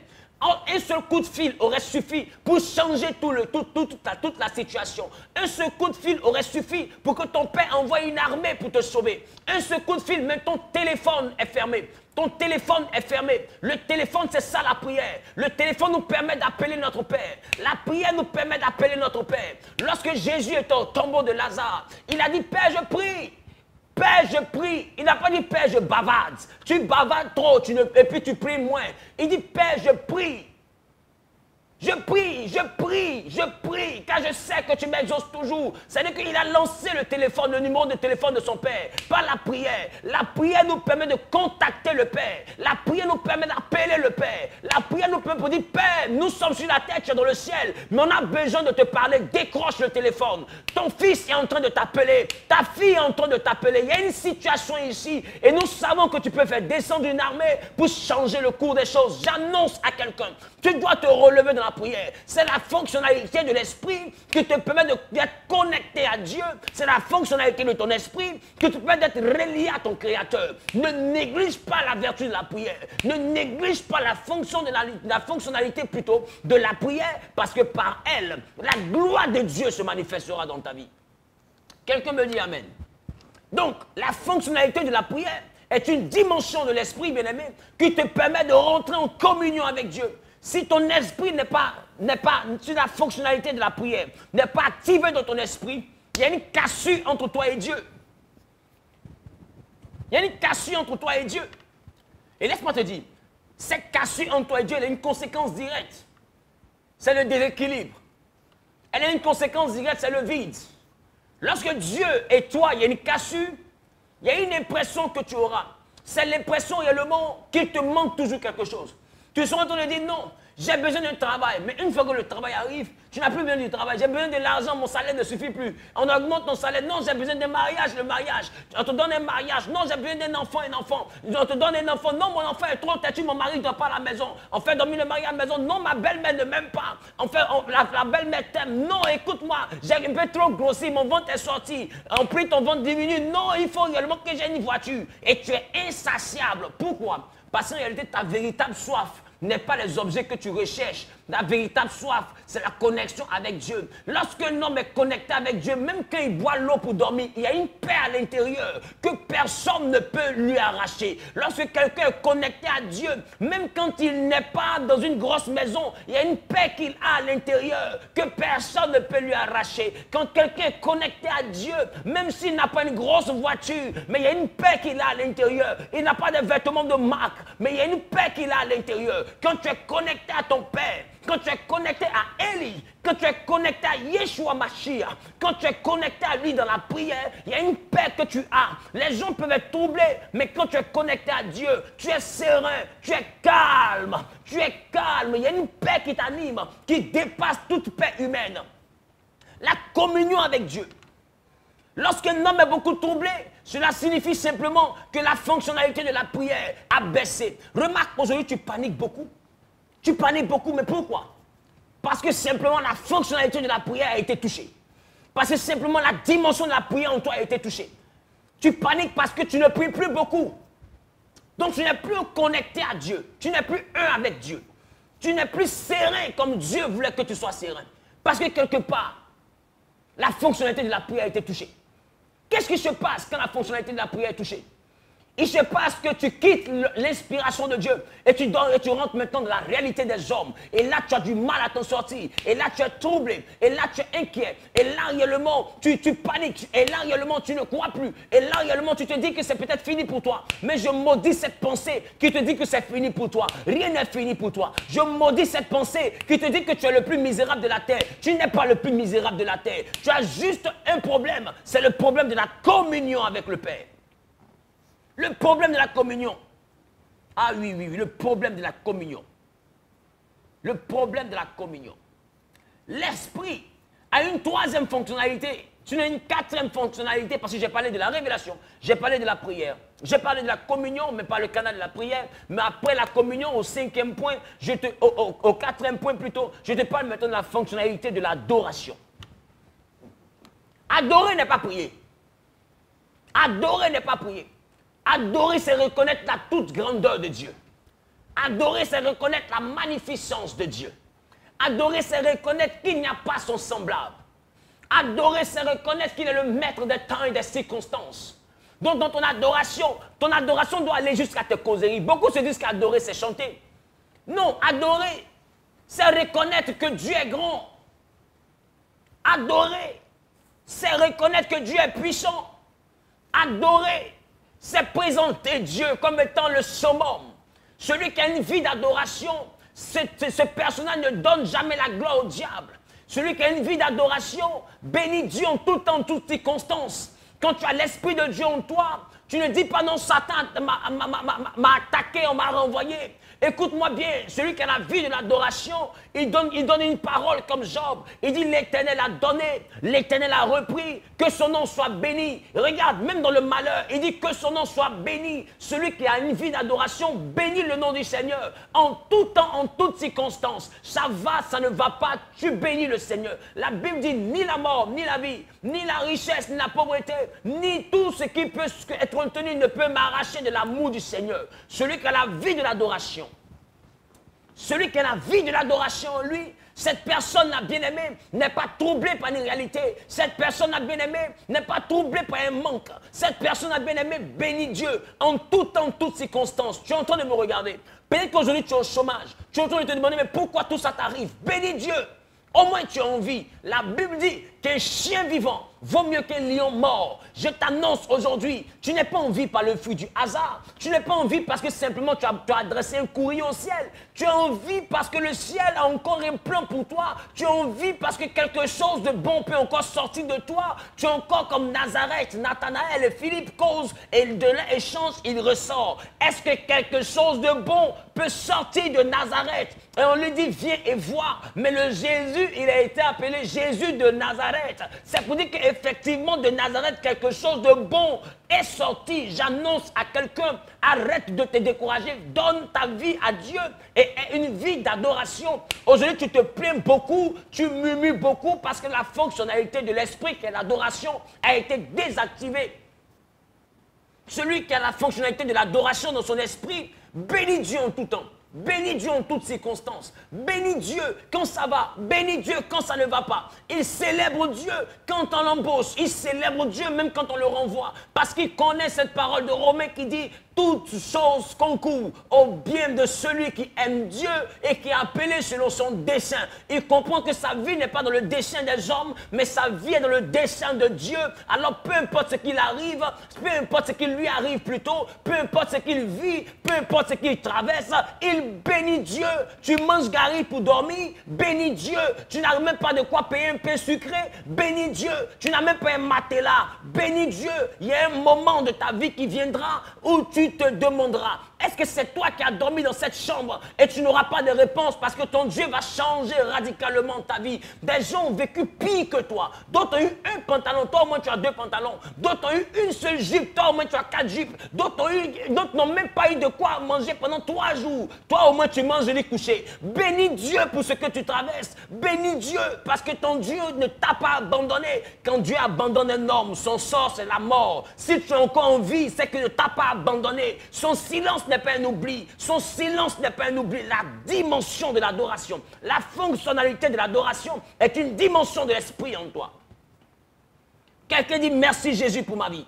Un seul coup de fil aurait suffi pour changer toute la situation. Un seul coup de fil aurait suffi pour que ton père envoie une armée pour te sauver. Un seul coup de fil, même ton téléphone est fermé. Ton téléphone est fermé. Le téléphone, c'est ça la prière. Le téléphone nous permet d'appeler notre Père. La prière nous permet d'appeler notre Père. Lorsque Jésus est au tombeau de Lazare, il a dit, Père, je prie. Père, je prie. Il n'a pas dit, Père, je bavarde. Tu bavardes trop et puis tu pries moins. Il dit, Père, je prie. Je prie, je prie, je prie, car je sais que tu m'exauces toujours. C'est-à-dire qu'il a lancé le numéro de téléphone de son Père, par la prière. La prière nous permet de contacter le Père. La prière nous permet d'appeler le Père. La prière nous permet de dire, Père, nous sommes sur la terre, tu es dans le ciel, mais on a besoin de te parler. Décroche le téléphone. Ton fils est en train de t'appeler. Ta fille est en train de t'appeler. Il y a une situation ici, et nous savons que tu peux faire descendre une armée pour changer le cours des choses. J'annonce à quelqu'un, tu dois te relever dans la prière. C'est la fonctionnalité de l'esprit qui te permet d'être connecté à Dieu. C'est la fonctionnalité de ton esprit qui te permet d'être relié à ton Créateur. Ne néglige pas la vertu de la prière. Ne néglige pas la fonctionnalité plutôt de la prière, parce que par elle, la gloire de Dieu se manifestera dans ta vie. Quelqu'un me dit Amen. Donc, la fonctionnalité de la prière est une dimension de l'esprit, bien-aimé, qui te permet de rentrer en communion avec Dieu. Si ton esprit n'est pas sur la fonctionnalité de la prière, n'est pas activé dans ton esprit, il y a une cassure entre toi et Dieu. Il y a une cassure entre toi et Dieu. Et laisse-moi te dire, cette cassure entre toi et Dieu, elle a une conséquence directe. C'est le déséquilibre. Elle a une conséquence directe, c'est le vide. Lorsque Dieu et toi, il y a une cassure, il y a une impression que tu auras. C'est l'impression réellement qu'il te manque toujours quelque chose. Tu seras en train de dire non, j'ai besoin d'un travail. Mais une fois que le travail arrive, tu n'as plus besoin du travail. J'ai besoin de l'argent, mon salaire ne suffit plus. On augmente ton salaire. Non, j'ai besoin d'un mariage, le mariage. On te donne un mariage. Non, j'ai besoin d'un enfant, un enfant. On te donne un enfant. Non, mon enfant est trop têtu, mon mari ne doit pas à la maison. On fait dormir le mari à la maison. Non, ma belle-mère ne m'aime pas. La belle-mère t'aime. Non, écoute-moi, j'ai un peu trop grossi, mon ventre est sorti. On prie, ton ventre diminue. Non, il faut réellement que j'ai une voiture. Et tu es insatiable. Pourquoi? Parce qu'en réalité, ta véritable soif n'est pas les objets que tu recherches. La véritable soif, c'est la connexion avec Dieu. Lorsqu'un homme est connecté avec Dieu, même quand il boit l'eau pour dormir, il y a une paix à l'intérieur que personne ne peut lui arracher. Lorsque quelqu'un est connecté à Dieu, même quand il n'est pas dans une grosse maison, il y a une paix qu'il a à l'intérieur que personne ne peut lui arracher. Quand quelqu'un est connecté à Dieu, même s'il n'a pas une grosse voiture, mais il y a une paix qu'il a à l'intérieur. Il n'a pas de vêtements de marque, mais il y a une paix qu'il a à l'intérieur. Quand tu es connecté à ton Père, quand tu es connecté à Élie, quand tu es connecté à Yeshua Mashiach, quand tu es connecté à lui dans la prière, il y a une paix que tu as. Les gens peuvent être troublés, mais quand tu es connecté à Dieu, tu es serein, tu es calme, tu es calme. Il y a une paix qui t'anime, qui dépasse toute paix humaine. La communion avec Dieu. Lorsqu'un homme est beaucoup troublé, cela signifie simplement que la fonctionnalité de la prière a baissé. Remarque, aujourd'hui, tu paniques beaucoup. Tu paniques beaucoup, mais pourquoi? Parce que simplement la fonctionnalité de la prière a été touchée. Parce que simplement la dimension de la prière en toi a été touchée. Tu paniques parce que tu ne pries plus beaucoup. Donc tu n'es plus connecté à Dieu. Tu n'es plus un avec Dieu. Tu n'es plus serein comme Dieu voulait que tu sois serein. Parce que quelque part, la fonctionnalité de la prière a été touchée. Qu'est-ce qui se passe quand la fonctionnalité de la prière est touchée? Il se passe que tu quittes l'inspiration de Dieu et tu rentres maintenant dans la réalité des hommes. Et là, tu as du mal à t'en sortir. Et là, tu es troublé. Et là, tu es inquiet. Et là, réellement, tu paniques. Et là, réellement, tu ne crois plus. Et là, réellement, tu te dis que c'est peut-être fini pour toi. Mais je maudis cette pensée qui te dit que c'est fini pour toi. Rien n'est fini pour toi. Je maudis cette pensée qui te dit que tu es le plus misérable de la terre. Tu n'es pas le plus misérable de la terre. Tu as juste un problème. C'est le problème de la communion avec le Père. Le problème de la communion. Ah oui, le problème de la communion. Le problème de la communion. L'esprit a une troisième fonctionnalité. Tu as une quatrième fonctionnalité parce que j'ai parlé de la révélation, j'ai parlé de la prière, j'ai parlé de la communion, mais pas le canal de la prière. Mais après la communion, au cinquième point, au quatrième point plutôt, je te parle maintenant de la fonctionnalité de l'adoration. Adorer n'est pas prier. Adorer n'est pas prier. Adorer, c'est reconnaître la toute grandeur de Dieu. Adorer, c'est reconnaître la magnificence de Dieu. Adorer, c'est reconnaître qu'il n'y a pas son semblable. Adorer, c'est reconnaître qu'il est le maître des temps et des circonstances. Donc, dans ton adoration doit aller jusqu'à tes causeries. Beaucoup se disent qu'adorer, c'est chanter. Non, adorer, c'est reconnaître que Dieu est grand. Adorer, c'est reconnaître que Dieu est puissant. Adorer, c'est présenter Dieu comme étant le summum. Celui qui a une vie d'adoration, ce personnage ne donne jamais la gloire au diable. Celui qui a une vie d'adoration bénit Dieu en tout temps, en toutes circonstances. Quand tu as l'Esprit de Dieu en toi, tu ne dis pas non, Satan m'a attaqué, on m'a renvoyé. Écoute-moi bien, celui qui a la vie de l'adoration, il donne une parole comme Job. Il dit l'Éternel a donné, l'Éternel a repris, que son nom soit béni. Regarde, même dans le malheur, il dit que son nom soit béni. Celui qui a une vie d'adoration bénit le nom du Seigneur. En tout temps, en toutes circonstances, ça va, ça ne va pas, tu bénis le Seigneur. La Bible dit ni la mort, ni la vie, ni la richesse, ni la pauvreté, ni tout ce qui peut être retenu ne peut m'arracher de l'amour du Seigneur. Celui qui a la vie de l'adoration. Celui qui a la vie de l'adoration en lui, cette personne, la bien-aimée, n'est pas troublée par une réalité. Cette personne, la bien-aimée, n'est pas troublée par un manque. Cette personne, la bien-aimée, bénit Dieu en tout temps, en toutes circonstances. Tu es en train de me regarder. Peut-être qu'aujourd'hui, tu es au chômage. Tu es en train de te demander, mais pourquoi tout ça t'arrive? Bénis Dieu. Au moins, tu as envie. La Bible dit qu'un chien vivant vaut mieux qu'un lion mort. Je t'annonce aujourd'hui, tu n'es pas en vie par le fruit du hasard. Tu n'es pas en vie parce que simplement tu as adressé un courrier au ciel. Tu es en vie parce que le ciel a encore un plan pour toi. Tu es en vie parce que quelque chose de bon peut encore sortir de toi. Tu es encore comme Nazareth, Nathanaël et Philippe causent et de l'échange, il ressort. Est-ce que quelque chose de bon peut sortir de Nazareth? Et on lui dit, viens et vois. Mais le Jésus, il a été appelé Jésus de Nazareth. C'est pour dire qu'effectivement, de Nazareth, quelque chose de bon est sorti. J'annonce à quelqu'un, arrête de te décourager. Donne ta vie à Dieu et aie une vie d'adoration. Aujourd'hui, tu te plains beaucoup, tu murmures beaucoup parce que la fonctionnalité de l'esprit, qui est l'adoration, a été désactivée. Celui qui a la fonctionnalité de l'adoration dans son esprit, bénit Dieu en tout temps. Bénis Dieu en toutes circonstances. Bénis Dieu quand ça va. Bénis Dieu quand ça ne va pas. Il célèbre Dieu quand on l'embauche. Il célèbre Dieu même quand on le renvoie. Parce qu'il connaît cette parole de Romains qui dit « Toutes choses concourent au bien de celui qui aime Dieu et qui est appelé selon son dessein. » Il comprend que sa vie n'est pas dans le dessein des hommes, mais sa vie est dans le dessein de Dieu. Alors peu importe ce qu'il arrive, peu importe ce qui lui arrive plutôt, peu importe ce qu'il vit, peu importe ce qu'il traverse, il bénit Dieu. Tu manges gari pour dormir, bénis Dieu. Tu n'as même pas de quoi payer un pain sucré, bénis Dieu. Tu n'as même pas un matelas, bénis Dieu. Il y a un moment de ta vie qui viendra où tu te demanderas, est-ce que c'est toi qui as dormi dans cette chambre et tu n'auras pas de réponse parce que ton Dieu va changer radicalement ta vie. Des gens ont vécu pire que toi. D'autres ont eu un pantalon, toi au moins tu as 2 pantalons. D'autres ont eu une seule jupe, toi au moins tu as 4 jupes. D'autres n'ont même pas eu de quoi manger pendant 3 jours. Toi au moins tu manges et les coucher. Bénis Dieu pour ce que tu traverses. Bénis Dieu parce que ton Dieu ne t'a pas abandonné. Quand Dieu abandonne un homme, son sort c'est la mort. Si tu es encore en vie, c'est qu'il ne t'a pas abandonné. Son silence n'est pas un oubli. Son silence n'est pas un oubli. La dimension de l'adoration, la fonctionnalité de l'adoration est une dimension de l'esprit en toi. Quelqu'un dit merci Jésus pour ma vie.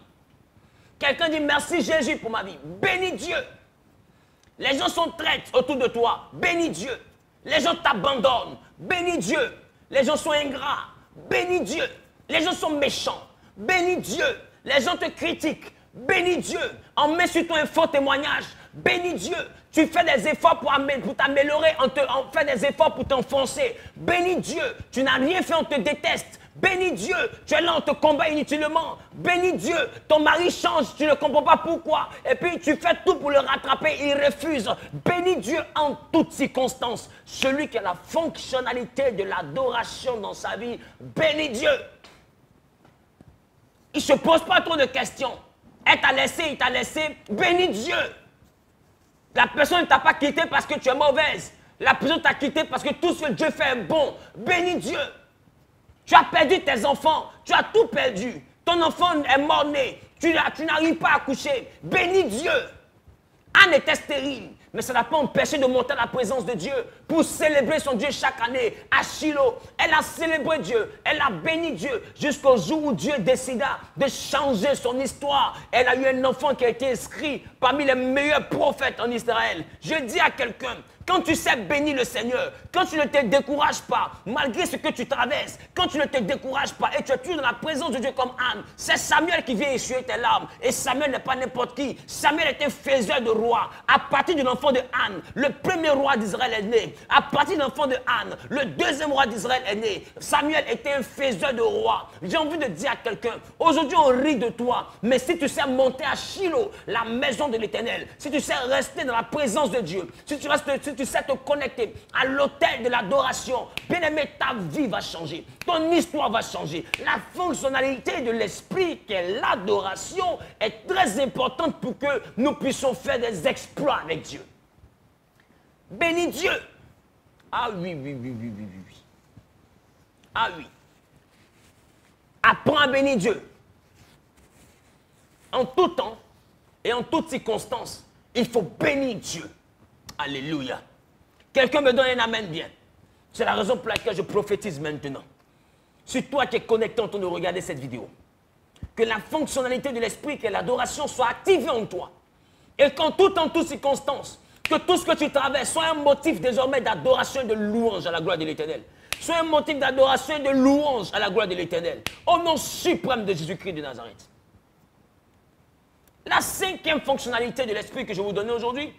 Quelqu'un dit merci Jésus pour ma vie. Bénis Dieu. Les gens sont traîtres autour de toi. Bénis Dieu. Les gens t'abandonnent. Bénis Dieu. Les gens sont ingrats. Bénis Dieu. Les gens sont méchants. Bénis Dieu. Les gens te critiquent. Bénis Dieu. On met sur toi un faux témoignage. Bénis Dieu. Tu fais des efforts pour t'améliorer. On fait des efforts pour t'enfoncer. Bénis Dieu. Tu n'as rien fait, on te déteste. Bénis Dieu. Tu es là, on te combat inutilement. Bénis Dieu. Ton mari change, tu ne comprends pas pourquoi. Et puis tu fais tout pour le rattraper, il refuse. Bénis Dieu en toutes circonstances. Celui qui a la fonctionnalité de l'adoration dans sa vie, bénis Dieu. Il ne se pose pas trop de questions. Elle t'a laissé, il t'a laissé. Bénis Dieu. La personne ne t'a pas quitté parce que tu es mauvaise. La personne t'a quitté parce que tout ce que Dieu fait est bon. Bénis Dieu. Tu as perdu tes enfants. Tu as tout perdu. Ton enfant est mort-né. Tu n'arrives pas à coucher. Bénis Dieu. Anne était stérile, mais ça n'a pas empêché de monter à la présence de Dieu pour célébrer son Dieu chaque année. À Shiloh, elle a célébré Dieu, elle a béni Dieu jusqu'au jour où Dieu décida de changer son histoire. Elle a eu un enfant qui a été inscrit parmi les meilleurs prophètes en Israël. Je dis à quelqu'un, quand tu sais bénir le Seigneur, quand tu ne te décourages pas, malgré ce que tu traverses, quand tu ne te décourages pas et tu es toujours dans la présence de Dieu comme Anne, c'est Samuel qui vient essuyer tes larmes. Et Samuel n'est pas n'importe qui. Samuel était faiseur de roi. À partir de l'enfant de Anne, le premier roi d'Israël est né. À partir de l'enfant de Anne, le deuxième roi d'Israël est né. Samuel était un faiseur de roi. J'ai envie de dire à quelqu'un, aujourd'hui on rit de toi, mais si tu sais monter à Shiloh, la maison de l'Éternel, si tu sais rester dans la présence de Dieu, si tu sais te connecter à l'autel de l'adoration, bien aimé, ta vie va changer. Ton histoire va changer. La fonctionnalité de l'esprit, qui est l'adoration, est très importante pour que nous puissions faire des exploits avec Dieu. Bénis Dieu. Ah oui. Ah oui. Apprends à bénir Dieu. En tout temps et en toutes circonstances, il faut bénir Dieu. Alléluia. Quelqu'un me donne un amen bien. C'est la raison pour laquelle je prophétise maintenant. C'est toi qui es connecté en train de regarder cette vidéo. Que la fonctionnalité de l'esprit, que l'adoration soit activée en toi. Et qu'en tout temps, en toutes circonstances, que tout ce que tu traverses soit un motif désormais d'adoration et de louange à la gloire de l'Éternel. Soit un motif d'adoration et de louange à la gloire de l'Éternel. Au nom suprême de Jésus-Christ de Nazareth. La cinquième fonctionnalité de l'esprit que je vais vous donner aujourd'hui,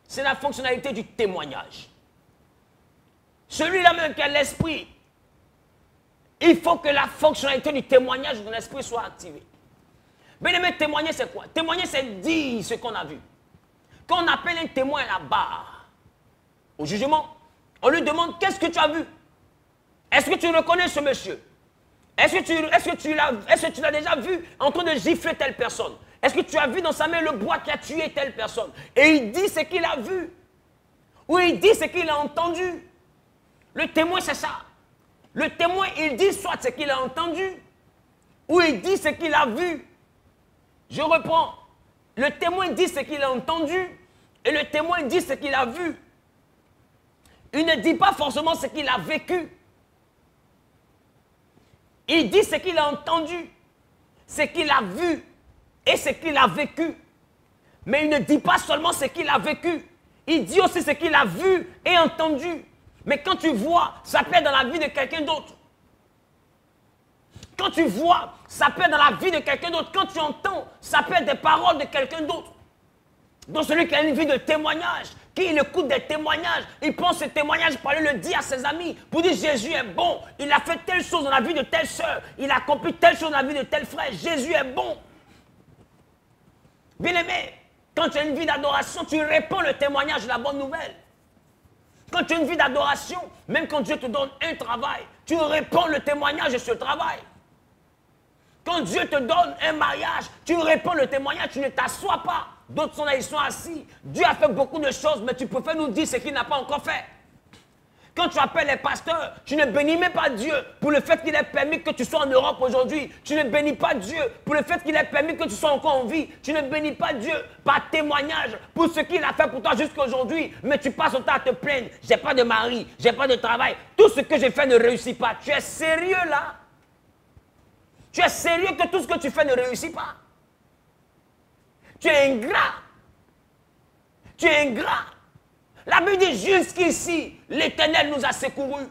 c'est la fonctionnalité du témoignage. Celui-là même qui a l'esprit, il faut que la fonctionnalité du témoignage de l'esprit soit activée. Bien aimé, témoigner c'est quoi? Témoigner c'est dire ce qu'on a vu. Quand on appelle un témoin à la barre, au jugement, on lui demande qu'est-ce que tu as vu? Est-ce que tu reconnais ce monsieur? Est-ce que tu l'as déjà vu en train de gifler telle personne? Est-ce que tu as vu dans sa main le bois qui a tué telle personne? Et il dit ce qu'il a vu. Ou il dit ce qu'il a entendu. Le témoin, c'est ça. Le témoin, il dit soit ce qu'il a entendu, ou il dit ce qu'il a vu. Je reprends. Le témoin dit ce qu'il a entendu, et le témoin dit ce qu'il a vu. Il ne dit pas forcément ce qu'il a vécu. Il dit ce qu'il a entendu, ce qu'il a vu et ce qu'il a vécu. Mais il ne dit pas seulement ce qu'il a vécu. Il dit aussi ce qu'il a vu et entendu. Mais quand tu vois, ça peut être dans la vie de quelqu'un d'autre. Quand tu vois, ça peut être dans la vie de quelqu'un d'autre. Quand tu entends, ça peut être des paroles de quelqu'un d'autre. Donc celui qui a une vie de témoignage, qui écoute des témoignages, il prend ce témoignage pour aller le dire à ses amis, pour dire Jésus est bon, il a fait telle chose dans la vie de telle soeur, il a accompli telle chose dans la vie de tel frère, Jésus est bon. Bien aimé, quand tu as une vie d'adoration, tu répands le témoignage de la bonne nouvelle. Quand tu as une vie d'adoration, même quand Dieu te donne un travail, tu répands le témoignage de ce travail. Quand Dieu te donne un mariage, tu répands le témoignage, tu ne t'assois pas. D'autres sont là, ils sont assis. Dieu a fait beaucoup de choses, mais tu préfères nous dire ce qu'il n'a pas encore fait. Quand tu appelles les pasteurs, tu ne bénis même pas Dieu pour le fait qu'il ait permis que tu sois en Europe aujourd'hui. Tu ne bénis pas Dieu pour le fait qu'il ait permis que tu sois encore en vie. Tu ne bénis pas Dieu par témoignage pour ce qu'il a fait pour toi jusqu'à aujourd'hui. Mais tu passes ton temps à te plaindre. J'ai pas de mari, j'ai pas de travail. Tout ce que j'ai fait ne réussit pas. Tu es sérieux là? Tu es sérieux que tout ce que tu fais ne réussit pas? Tu es ingrat. Tu es ingrat. La Bible dit jusqu'ici, l'Éternel nous a secourus.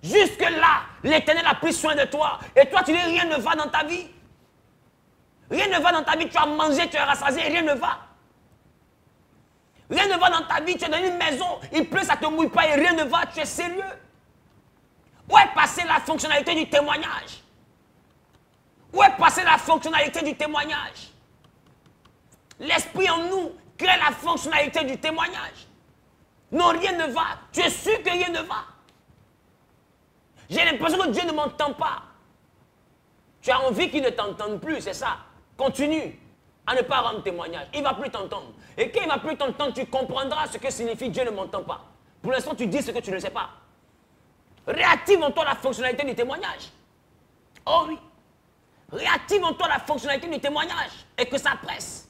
Jusque-là, l'Éternel a pris soin de toi. Et toi, tu dis rien ne va dans ta vie. Rien ne va dans ta vie. Tu as mangé, tu es rassasié, rien ne va. Rien ne va dans ta vie. Tu es dans une maison, il pleut, ça ne te mouille pas et rien ne va. Tu es sérieux. Où est passée la fonctionnalité du témoignage? Où est passée la fonctionnalité du témoignage? L'esprit en nous crée la fonctionnalité du témoignage. Non, rien ne va. Tu es sûr que rien ne va. J'ai l'impression que Dieu ne m'entend pas. Tu as envie qu'il ne t'entende plus, c'est ça. Continue à ne pas rendre témoignage. Il ne va plus t'entendre. Et quand il ne va plus t'entendre, tu comprendras ce que signifie Dieu ne m'entend pas. Pour l'instant, tu dis ce que tu ne sais pas. Réactive en toi la fonctionnalité du témoignage. Oh oui. Réactive en toi la fonctionnalité du témoignage et que ça presse.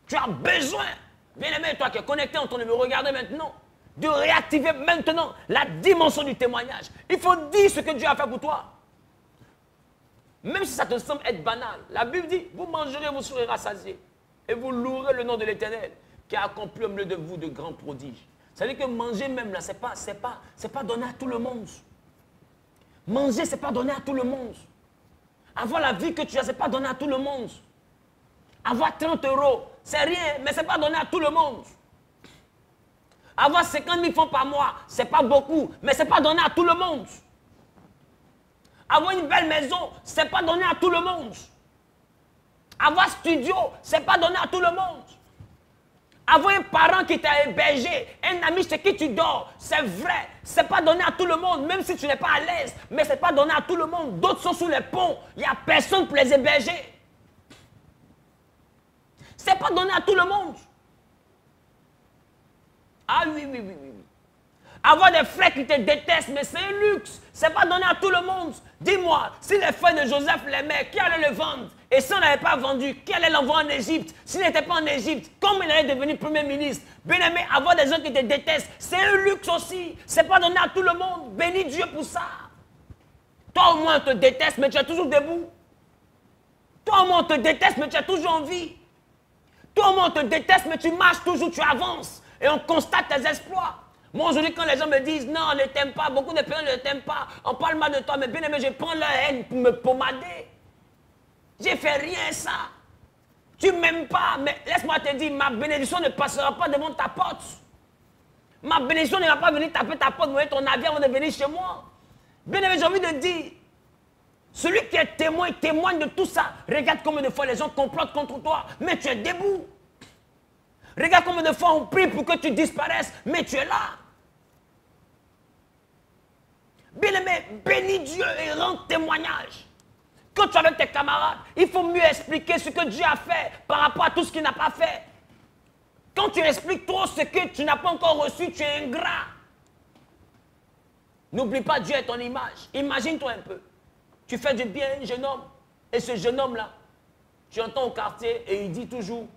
Tu as besoin, bien aimé, toi qui es connecté en train de me regarder maintenant, de réactiver maintenant la dimension du témoignage. Il faut dire ce que Dieu a fait pour toi. Même si ça te semble être banal. La Bible dit, vous mangerez, vous serez rassasiés. Et vous louerez le nom de l'Éternel qui a accompli au milieu de vous de grands prodiges. Ça veut dire que manger même là, c'est pas donné à tout le monde. Manger, c'est pas donné à tout le monde. Avoir la vie que tu as, c'est pas donné à tout le monde. Avoir 30 €, c'est rien, mais c'est pas donné à tout le monde. Avoir 50 000 francs par mois, c'est pas beaucoup, mais c'est pas donné à tout le monde. Avoir une belle maison, c'est pas donné à tout le monde. Avoir studio, c'est pas donné à tout le monde. Avoir un parent qui t'a hébergé, un ami chez qui tu dors, c'est vrai, c'est pas donné à tout le monde, même si tu n'es pas à l'aise, mais c'est pas donné à tout le monde. D'autres sont sous les ponts, il n'y a personne pour les héberger. C'est pas donné à tout le monde. Ah oui. Avoir des frères qui te détestent, mais c'est un luxe. C'est pas donné à tout le monde. Dis-moi, si les frères de Joseph l'aimaient, qui allait le vendre? Et si on n'avait pas vendu, qui allait l'envoyer en Égypte? S'il n'était pas en Égypte, comment il allait devenir premier ministre? Bien aimé, avoir des gens qui te détestent, c'est un luxe aussi. C'est pas donné à tout le monde. Bénis Dieu pour ça. Toi au moins on te déteste, mais tu es toujours debout. Toi au moins on te déteste, mais tu es toujours en vie. Toi au moins on te déteste, mais tu marches toujours, tu avances. Et on constate tes exploits. Moi, aujourd'hui, quand les gens me disent, non, on ne t'aime pas, beaucoup de personnes ne t'aiment pas, on parle mal de toi, mais bien aimé, je prends leur haine pour me pommader. J'ai fait rien ça. Tu ne m'aimes pas, mais laisse-moi te dire, ma bénédiction ne passera pas devant ta porte. Ma bénédiction ne va pas venir taper ta porte, ton avion avant de venir chez moi. Bien aimé, j'ai envie de dire, celui qui est témoin, témoigne de tout ça. Regarde combien de fois les gens complotent contre toi, mais tu es debout. Regarde combien de fois on prie pour que tu disparaisses, mais tu es là. Bien-aimé, bénis Dieu et rends témoignage. Quand tu es avec tes camarades, il faut mieux expliquer ce que Dieu a fait par rapport à tout ce qu'il n'a pas fait. Quand tu expliques trop ce que tu n'as pas encore reçu, tu es ingrat. N'oublie pas, Dieu est ton image. Imagine-toi un peu. Tu fais du bien à un jeune homme. Et ce jeune homme-là, tu entends au quartier et il dit toujours,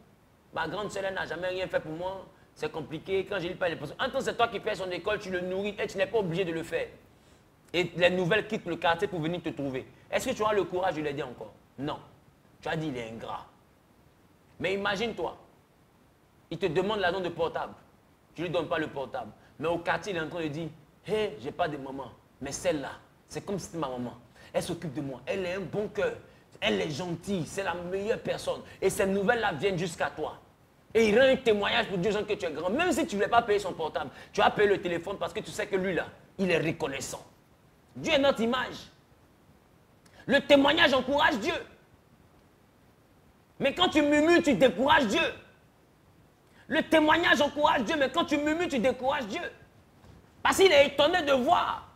ma grande sœur n'a jamais rien fait pour moi. C'est compliqué. Quand je lis pas les personnes. En tant que c'est toi qui fais son école, tu le nourris et tu n'es pas obligé de le faire. Et les nouvelles quittent le quartier pour venir te trouver. Est-ce que tu auras le courage de l'aider encore? Non. Tu as dit il est ingrat. Mais imagine-toi, il te demande l'argent de portable. Tu ne lui donnes pas le portable. Mais au quartier, il est en train de dire, hé, j'ai pas de maman. Mais celle-là, c'est comme si c'était ma maman. Elle s'occupe de moi. Elle a un bon cœur. Elle est gentille. C'est la meilleure personne. Et ces nouvelles-là viennent jusqu'à toi. Et il rend un témoignage pour Dieu que tu es grand. Même si tu ne voulais pas payer son portable, tu as payé le téléphone parce que tu sais que lui, là, il est reconnaissant. Dieu est notre image. Le témoignage encourage Dieu. Mais quand tu murmures, tu décourages Dieu. Le témoignage encourage Dieu, mais quand tu murmures, tu décourages Dieu. Parce qu'il est étonné de voir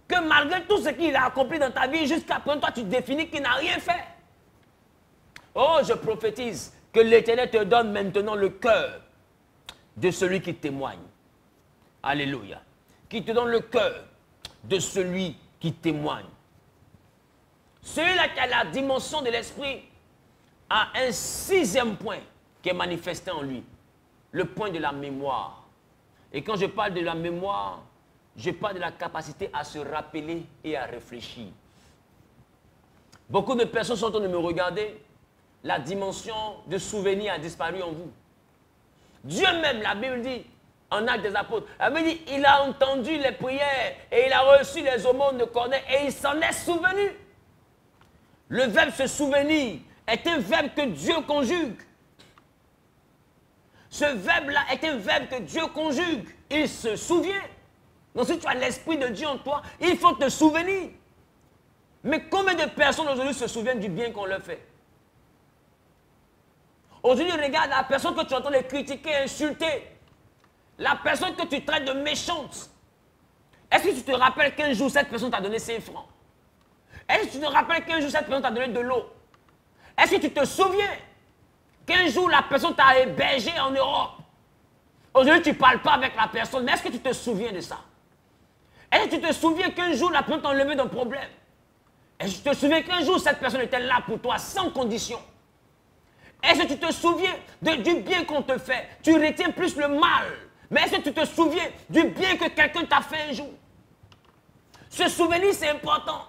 que malgré tout ce qu'il a accompli dans ta vie, jusqu'à présent, toi, tu définis qu'il n'a rien fait. Oh, je prophétise que l'Éternel te donne maintenant le cœur de celui qui témoigne. Alléluia. Qui te donne le cœur de celui qui témoigne. Celui-là qui a la dimension de l'esprit a un 6e point qui est manifesté en lui. Le point de la mémoire. Et quand je parle de la mémoire, je parle de la capacité à se rappeler et à réfléchir. Beaucoup de personnes sont en train de me regarder. La dimension de souvenir a disparu en vous. Dieu même, la Bible dit, en Actes des Apôtres, elle me dit, il a entendu les prières et il a reçu les aumônes de Corneille et il s'en est souvenu. Le verbe se souvenir est un verbe que Dieu conjugue. Ce verbe-là est un verbe que Dieu conjugue. Il se souvient. Donc si tu as l'Esprit de Dieu en toi, il faut te souvenir. Mais combien de personnes aujourd'hui se souviennent du bien qu'on leur fait? Aujourd'hui, regarde la personne que tu entends les critiquer, insulter. La personne que tu traites de méchante. Est-ce que tu te rappelles qu'un jour, cette personne t'a donné 5 francs? Est-ce que tu te rappelles qu'un jour, cette personne t'a donné de l'eau? Est-ce que tu te souviens qu'un jour, la personne t'a hébergé en Europe? Aujourd'hui, tu ne parles pas avec la personne, mais est-ce que tu te souviens de ça? Est-ce que tu te souviens qu'un jour, la personne t'a enlevé d'un problème? Est-ce que tu te souviens qu'un jour, cette personne était là pour toi, sans condition? Est-ce que tu te souviens du bien qu'on te fait? Tu retiens plus le mal. Mais est-ce que tu te souviens du bien que quelqu'un t'a fait un jour? Ce souvenir, c'est important.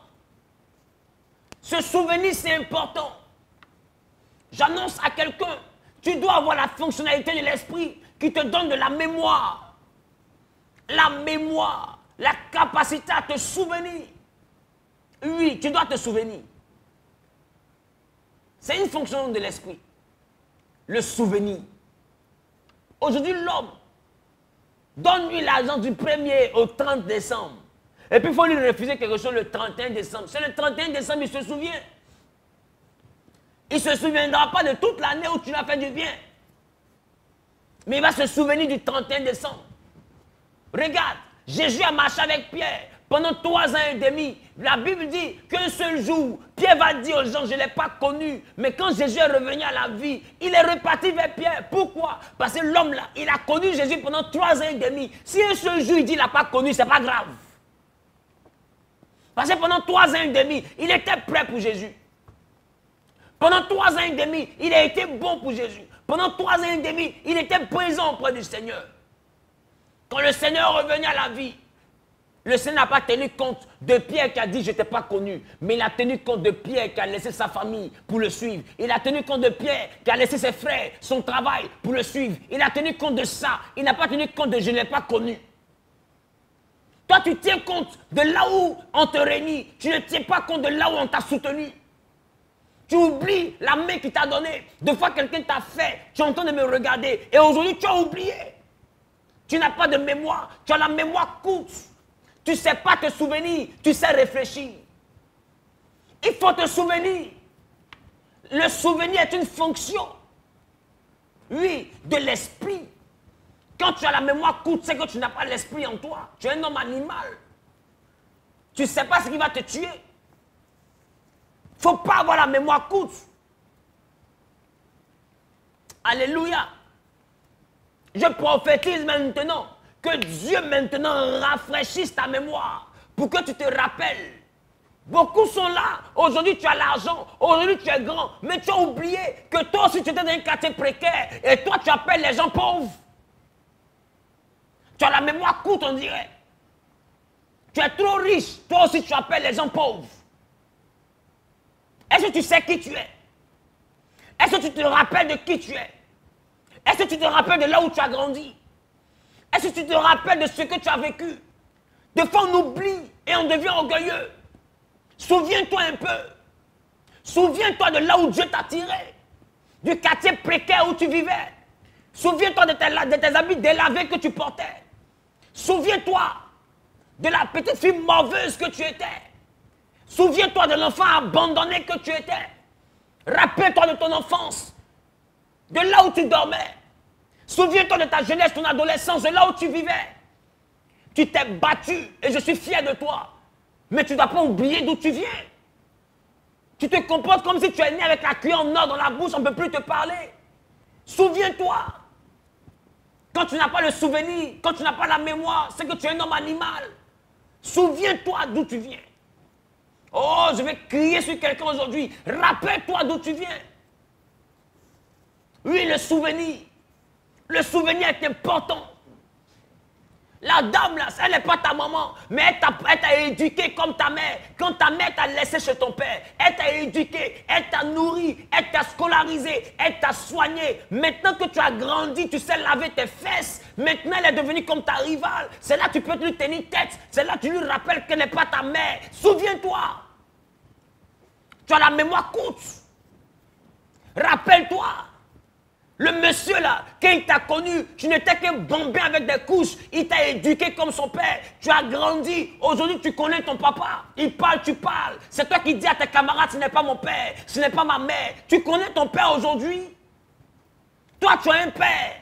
Ce souvenir, c'est important. J'annonce à quelqu'un, tu dois avoir la fonctionnalité de l'esprit qui te donne de la mémoire. La mémoire, la capacité à te souvenir. Oui, tu dois te souvenir. C'est une fonction de l'esprit. Le souvenir. Aujourd'hui, l'homme, donne-lui l'argent du 1er au 30 décembre. Et puis il faut lui refuser quelque chose le 31 décembre. C'est le 31 décembre, il se souvient. Il ne se souviendra pas de toute l'année où tu l'as fait du bien. Mais il va se souvenir du 31 décembre. Regarde, Jésus a marché avec Pierre pendant 3 ans et demi. La Bible dit qu'un seul jour, Pierre va dire aux gens, je ne l'ai pas connu. Mais quand Jésus est revenu à la vie, il est reparti vers Pierre. Pourquoi? Parce que l'homme là, il a connu Jésus pendant 3 ans et demi. Si un seul jour il dit qu'il n'a pas connu, ce n'est pas grave. Parce que pendant 3 ans et demi, il était prêt pour Jésus. Pendant 3 ans et demi, il a été bon pour Jésus. Pendant 3 ans et demi, il était présent auprès du Seigneur. Quand le Seigneur est revenu à la vie, le Seigneur n'a pas tenu compte de Pierre qui a dit « je ne t'ai pas connu ». Mais il a tenu compte de Pierre qui a laissé sa famille pour le suivre. Il a tenu compte de Pierre qui a laissé ses frères, son travail pour le suivre. Il a tenu compte de ça. Il n'a pas tenu compte de « je ne l'ai pas connu ». Toi, tu tiens compte de là où on te réunit. Tu ne tiens pas compte de là où on t'a soutenu. Tu oublies la main qui t'a donnée. Deux fois, quelqu'un t'a fait. Tu es en train de me regarder. Et aujourd'hui, tu as oublié. Tu n'as pas de mémoire. Tu as la mémoire courte. Tu ne sais pas te souvenir. Tu sais réfléchir. Il faut te souvenir. Le souvenir est une fonction. Oui, de l'esprit. Quand tu as la mémoire courte, c'est que tu n'as pas l'esprit en toi. Tu es un homme animal. Tu ne sais pas ce qui va te tuer. Il ne faut pas avoir la mémoire courte. Alléluia. Je prophétise maintenant que Dieu maintenant rafraîchisse ta mémoire pour que tu te rappelles. Beaucoup sont là. Aujourd'hui, tu as l'argent. Aujourd'hui, tu es grand. Mais tu as oublié que toi aussi, tu étais dans un quartier précaire. Et toi, tu appelles les gens pauvres. Tu as la mémoire courte, on dirait. Tu es trop riche. Toi aussi, tu appelles les gens pauvres. Est-ce que tu sais qui tu es? Est-ce que tu te rappelles de qui tu es? Est-ce que tu te rappelles de là où tu as grandi? Est-ce que tu te rappelles de ce que tu as vécu? Des fois, on oublie et on devient orgueilleux. Souviens-toi un peu. Souviens-toi de là où Dieu t'a tiré. Du quartier précaire où tu vivais. Souviens-toi de tes habits délavés que tu portais. Souviens-toi de la petite fille mauvaise que tu étais. Souviens-toi de l'enfant abandonné que tu étais. Rappelle-toi de ton enfance. De là où tu dormais. Souviens-toi de ta jeunesse, ton adolescence, de là où tu vivais. Tu t'es battu et je suis fier de toi. Mais tu ne dois pas oublier d'où tu viens. Tu te comportes comme si tu es né avec la cuillère en or dans la bouche, on ne peut plus te parler. Souviens-toi. Quand tu n'as pas le souvenir, quand tu n'as pas la mémoire, c'est que tu es un homme animal. Souviens-toi d'où tu viens. Oh, je vais crier sur quelqu'un aujourd'hui. Rappelle-toi d'où tu viens. Oui, le souvenir. Le souvenir est important. La dame, là, elle n'est pas ta maman, mais elle t'a éduqué comme ta mère. Quand ta mère t'a laissé chez ton père, elle t'a éduqué, elle t'a nourri, elle t'a scolarisé, elle t'a soigné. Maintenant que tu as grandi, tu sais laver tes fesses. Maintenant, elle est devenue comme ta rivale. C'est là que tu peux lui tenir tête. C'est là que tu lui rappelles qu'elle n'est pas ta mère. Souviens-toi. Tu as la mémoire courte. Rappelle-toi. Le monsieur là, quand il t'a connu, tu n'étais qu'un bambin avec des couches. Il t'a éduqué comme son père. Tu as grandi. Aujourd'hui, tu connais ton papa. Il parle, tu parles. C'est toi qui dis à tes camarades, ce n'est pas mon père, ce n'est pas ma mère. Tu connais ton père aujourd'hui. Toi, tu as un père.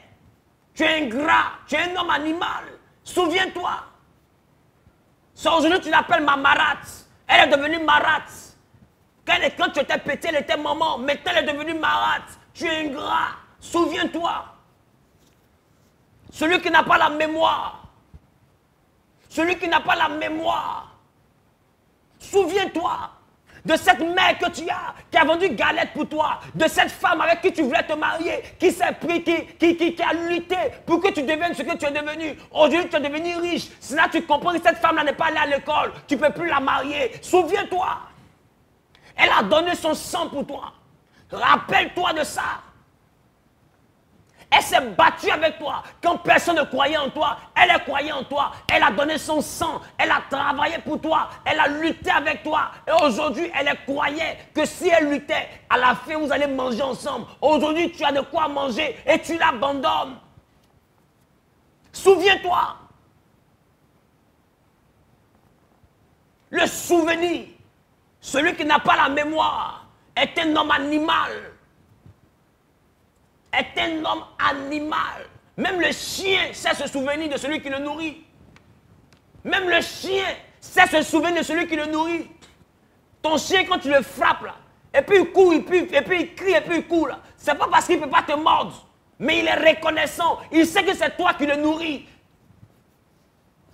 Tu es ingrat. Tu es un homme animal. Souviens-toi. Aujourd'hui, tu l'appelles ma marate. Elle est devenue marate. Quand tu étais petit, elle était maman. Maintenant, elle est devenue marate. Tu es ingrat. Souviens-toi. Celui qui n'a pas la mémoire. Celui qui n'a pas la mémoire. Souviens-toi. de cette mère que tu as, qui a vendu galette pour toi, de cette femme avec qui tu voulais te marier, qui s'est pris, qui a lutté pour que tu deviennes ce que tu es devenu. Aujourd'hui, tu es devenu riche. C'est là que tu comprends que cette femme-là n'est pas allée à l'école. Tu ne peux plus la marier. Souviens-toi. Elle a donné son sang pour toi. Rappelle-toi de ça. Elle s'est battue avec toi. Quand personne ne croyait en toi, elle a croyé en toi. Elle a donné son sang. Elle a travaillé pour toi. Elle a lutté avec toi. Et aujourd'hui, elle croyait que si elle luttait, à la fin, vous allez manger ensemble. Aujourd'hui, tu as de quoi manger et tu l'abandonnes. Souviens-toi. Le souvenir, celui qui n'a pas la mémoire, est un homme animal. Est un homme animal. Même le chien sait se souvenir de celui qui le nourrit. Même le chien sait se souvenir de celui qui le nourrit. Ton chien, quand tu le frappes, là, et puis il court, et puis il crie, et puis il court, c'est pas parce qu'il ne peut pas te mordre, mais il est reconnaissant. Il sait que c'est toi qui le nourris.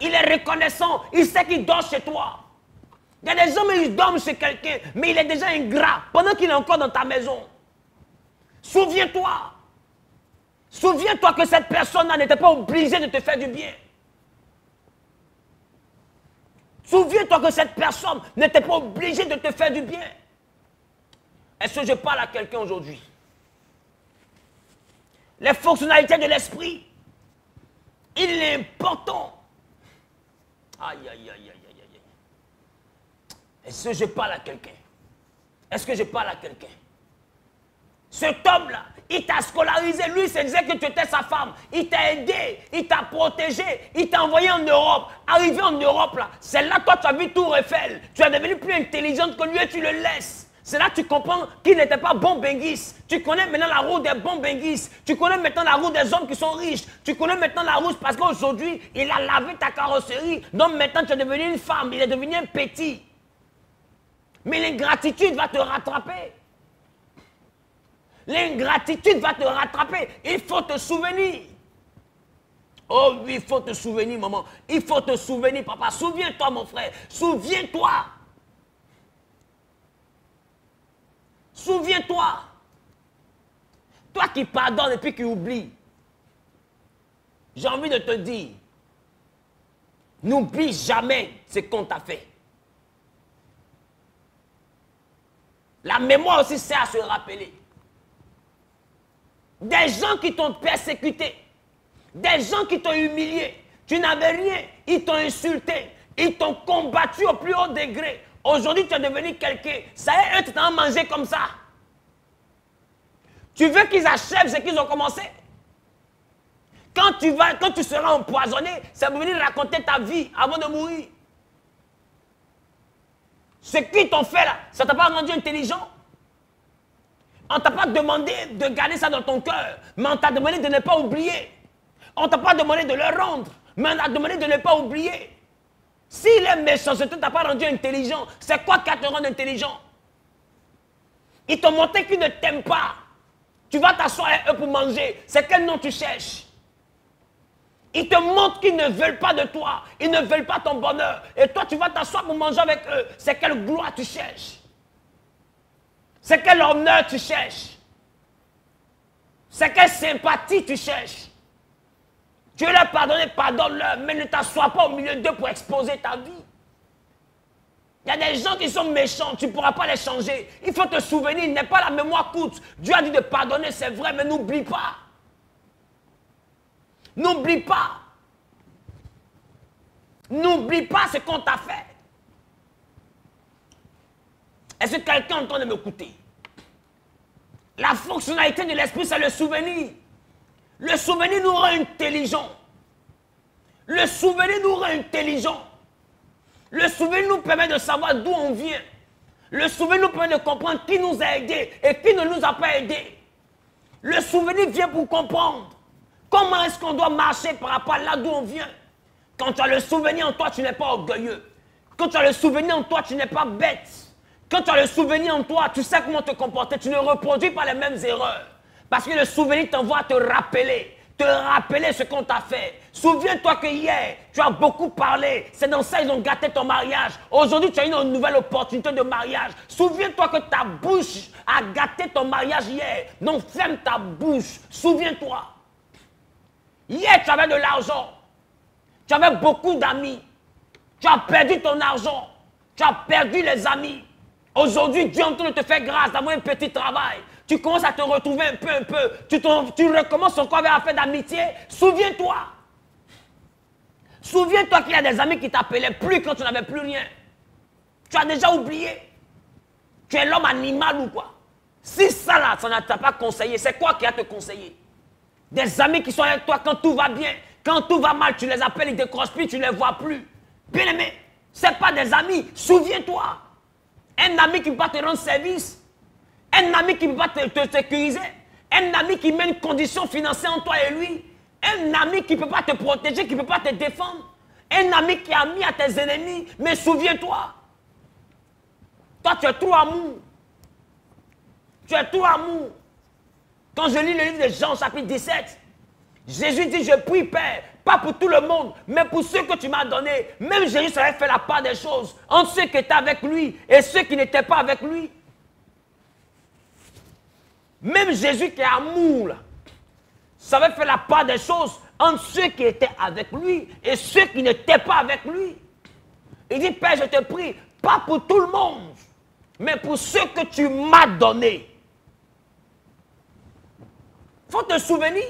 Il est reconnaissant. Il sait qu'il dort chez toi. Il y a des hommes qui dorment chez quelqu'un, mais il est déjà ingrat pendant qu'il est encore dans ta maison. Souviens-toi. Souviens-toi que cette personne-là n'était pas obligée de te faire du bien. Souviens-toi que cette personne n'était pas obligée de te faire du bien. Est-ce que je parle à quelqu'un aujourd'hui? Les fonctionnalités de l'esprit, il est important. Aïe, aïe, aïe, aïe, aïe, aïe. Est-ce que je parle à quelqu'un? Est-ce que je parle à quelqu'un? Cet homme-là, il t'a scolarisé. Lui, il se disait que tu étais sa femme. Il t'a aidé, il t'a protégé, il t'a envoyé en Europe. Arrivé en Europe, là, c'est là que toi, tu as vu Tour Eiffel. Tu es devenu plus intelligente que lui et tu le laisses. C'est là que tu comprends qu'il n'était pas bon benguis. Tu connais maintenant la route des bons benguis. Tu connais maintenant la route des hommes qui sont riches. Tu connais maintenant la route parce qu'aujourd'hui, il a lavé ta carrosserie. Donc maintenant, tu es devenu une femme. Il est devenu un petit. Mais l'ingratitude va te rattraper. L'ingratitude va te rattraper. Il faut te souvenir. Oh oui, il faut te souvenir, maman. Il faut te souvenir, papa. Souviens-toi, mon frère. Souviens-toi. Souviens-toi. Toi qui pardonnes et puis qui oublies. J'ai envie de te dire, n'oublie jamais ce qu'on t'a fait. La mémoire aussi sert à se rappeler. Des gens qui t'ont persécuté, des gens qui t'ont humilié, tu n'avais rien, ils t'ont insulté, ils t'ont combattu au plus haut degré. Aujourd'hui, tu es devenu quelqu'un. Ça y est, eux, tu t'en as mangé comme ça. Tu veux qu'ils achèvent ce qu'ils ont commencé? Quand tu seras empoisonné, c'est pour venir raconter ta vie avant de mourir. Ce qu'ils t'ont fait là, ça ne t'a pas rendu intelligent? On ne t'a pas demandé de garder ça dans ton cœur, mais on t'a demandé de ne pas oublier. On ne t'a pas demandé de le rendre, mais on t'a demandé de ne pas oublier. Si les méchancetés ne t'ont pas rendu intelligent, c'est quoi qui te rend intelligent? Ils t'ont montré qu'ils ne t'aiment pas. Tu vas t'asseoir avec eux pour manger. C'est quel nom tu cherches? Ils te montrent qu'ils ne veulent pas de toi. Ils ne veulent pas ton bonheur. Et toi, tu vas t'asseoir pour manger avec eux. C'est quelle gloire tu cherches? C'est quel honneur tu cherches? C'est quelle sympathie tu cherches? Tu veux leur pardonner, pardonne-leur, mais ne t'assois pas au milieu d'eux pour exposer ta vie. Il y a des gens qui sont méchants, tu ne pourras pas les changer. Il faut te souvenir, il n'est pas la mémoire courte. Dieu a dit de pardonner, c'est vrai, mais n'oublie pas. N'oublie pas. N'oublie pas ce qu'on t'a fait. Est-ce que quelqu'un est en train de m'écouter? La fonctionnalité de l'esprit, c'est le souvenir. Le souvenir nous rend intelligents. Le souvenir nous rend intelligents. Le souvenir nous permet de savoir d'où on vient. Le souvenir nous permet de comprendre qui nous a aidés et qui ne nous a pas aidés. Le souvenir vient pour comprendre comment est-ce qu'on doit marcher par rapport à là d'où on vient. Quand tu as le souvenir en toi, tu n'es pas orgueilleux. Quand tu as le souvenir en toi, tu n'es pas bête. Quand tu as le souvenir en toi, tu sais comment te comporter. Tu ne reproduis pas les mêmes erreurs. Parce que le souvenir t'envoie à te rappeler te rappeler ce qu'on t'a fait. Souviens-toi que hier, tu as beaucoup parlé. C'est dans ça qu'ils ont gâté ton mariage. Aujourd'hui, tu as une nouvelle opportunité de mariage. Souviens-toi que ta bouche a gâté ton mariage hier. Donc ferme ta bouche. Souviens-toi. Hier, tu avais de l'argent. Tu avais beaucoup d'amis. Tu as perdu ton argent. Tu as perdu les amis. Aujourd'hui, Dieu est en train de te faire grâce d'avoir un petit travail. Tu commences à te retrouver un peu. Tu recommences encore avec affaire d'amitié. Souviens-toi. Souviens-toi qu'il y a des amis qui t'appelaient plus quand tu n'avais plus rien. Tu as déjà oublié. Tu es l'homme animal ou quoi? Si ça là, ça ne t'a pas conseillé, c'est quoi qui a te conseillé? Des amis qui sont avec toi quand tout va bien. Quand tout va mal, tu les appelles, ils décrochent plus, tu ne les vois plus. Bien aimé, ce n'est pas des amis. Souviens-toi. Un ami qui ne peut pas te rendre service. Un ami qui ne peut pas te sécuriser. Un ami qui met une condition financière entre toi et lui. Un ami qui ne peut pas te protéger, qui ne peut pas te défendre. Un ami qui est ami à tes ennemis. Mais souviens-toi. Toi, tu es trop amour. Tu es trop amour. Quand je lis le livre de Jean, chapitre 17, Jésus dit, je prie, Père, pas pour tout le monde, mais pour ceux que tu m'as donnés. Même Jésus savait faire la part des choses entre ceux qui étaient avec lui et ceux qui n'étaient pas avec lui. Même Jésus qui est amour, là, savait faire la part des choses entre ceux qui étaient avec lui et ceux qui n'étaient pas avec lui. Il dit, Père, je te prie, pas pour tout le monde, mais pour ceux que tu m'as donnés. Il faut te souvenir.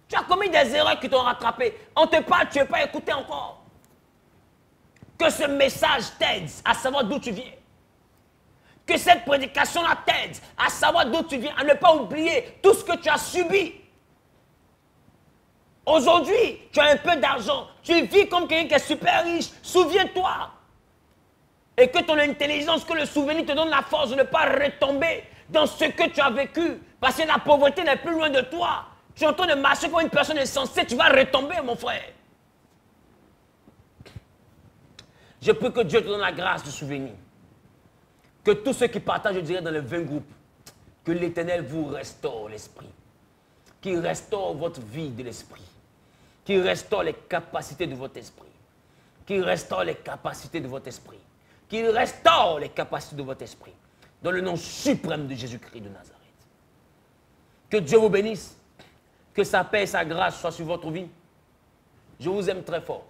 Tu as commis des erreurs qui t'ont rattrapé. On te parle, tu ne veux pas écouter encore. Que ce message t'aide à savoir d'où tu viens. Que cette prédication-là t'aide à savoir d'où tu viens, à ne pas oublier tout ce que tu as subi. Aujourd'hui, tu as un peu d'argent. Tu vis comme quelqu'un qui est super riche. Souviens-toi. Et que ton intelligence, que le souvenir te donne la force de ne pas retomber dans ce que tu as vécu. Parce que la pauvreté n'est plus loin de toi. Tu es en train de marcher comme une personne insensée, tu vas retomber, mon frère. Je prie que Dieu te donne la grâce de souvenir. Que tous ceux qui partagent, je dirais, dans les 20 groupes, que l'Éternel vous restaure l'esprit. Qu'il restaure votre vie de l'esprit. Qu'il restaure les capacités de votre esprit. Qu'il restaure les capacités de votre esprit. Qu'il restaure les capacités de votre esprit. Dans le nom suprême de Jésus-Christ de Nazareth. Que Dieu vous bénisse. Que sa paix et sa grâce soient sur votre vie. Je vous aime très fort.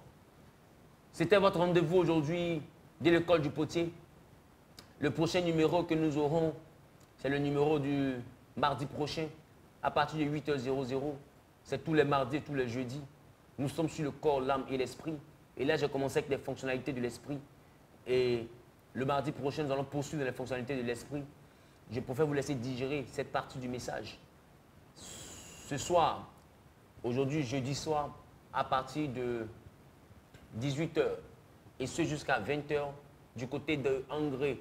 C'était votre rendez-vous aujourd'hui de l'école du potier. Le prochain numéro que nous aurons, c'est le numéro du mardi prochain, à partir de 8h00. C'est tous les mardis et tous les jeudis. Nous sommes sur le corps, l'âme et l'esprit. Et là, j'ai commencé avec les fonctionnalités de l'esprit. Et le mardi prochain, nous allons poursuivre les fonctionnalités de l'esprit. Je préfère vous laisser digérer cette partie du message. Ce soir, aujourd'hui, jeudi soir, à partir de 18h, et ce jusqu'à 20h, du côté de Angré,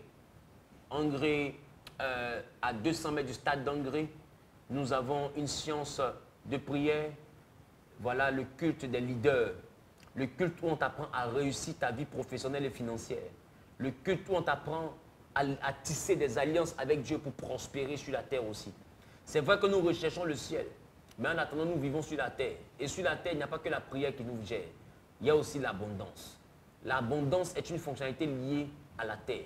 à 200 mètres du stade d'Angré, nous avons une séance de prière. Voilà le culte des leaders. Le culte où on t'apprend à réussir ta vie professionnelle et financière. Le culte où on t'apprend à tisser des alliances avec Dieu pour prospérer sur la terre aussi. C'est vrai que nous recherchons le ciel. Mais en attendant, nous vivons sur la terre. Et sur la terre, il n'y a pas que la prière qui nous gère. Il y a aussi l'abondance. L'abondance est une fonctionnalité liée à la terre.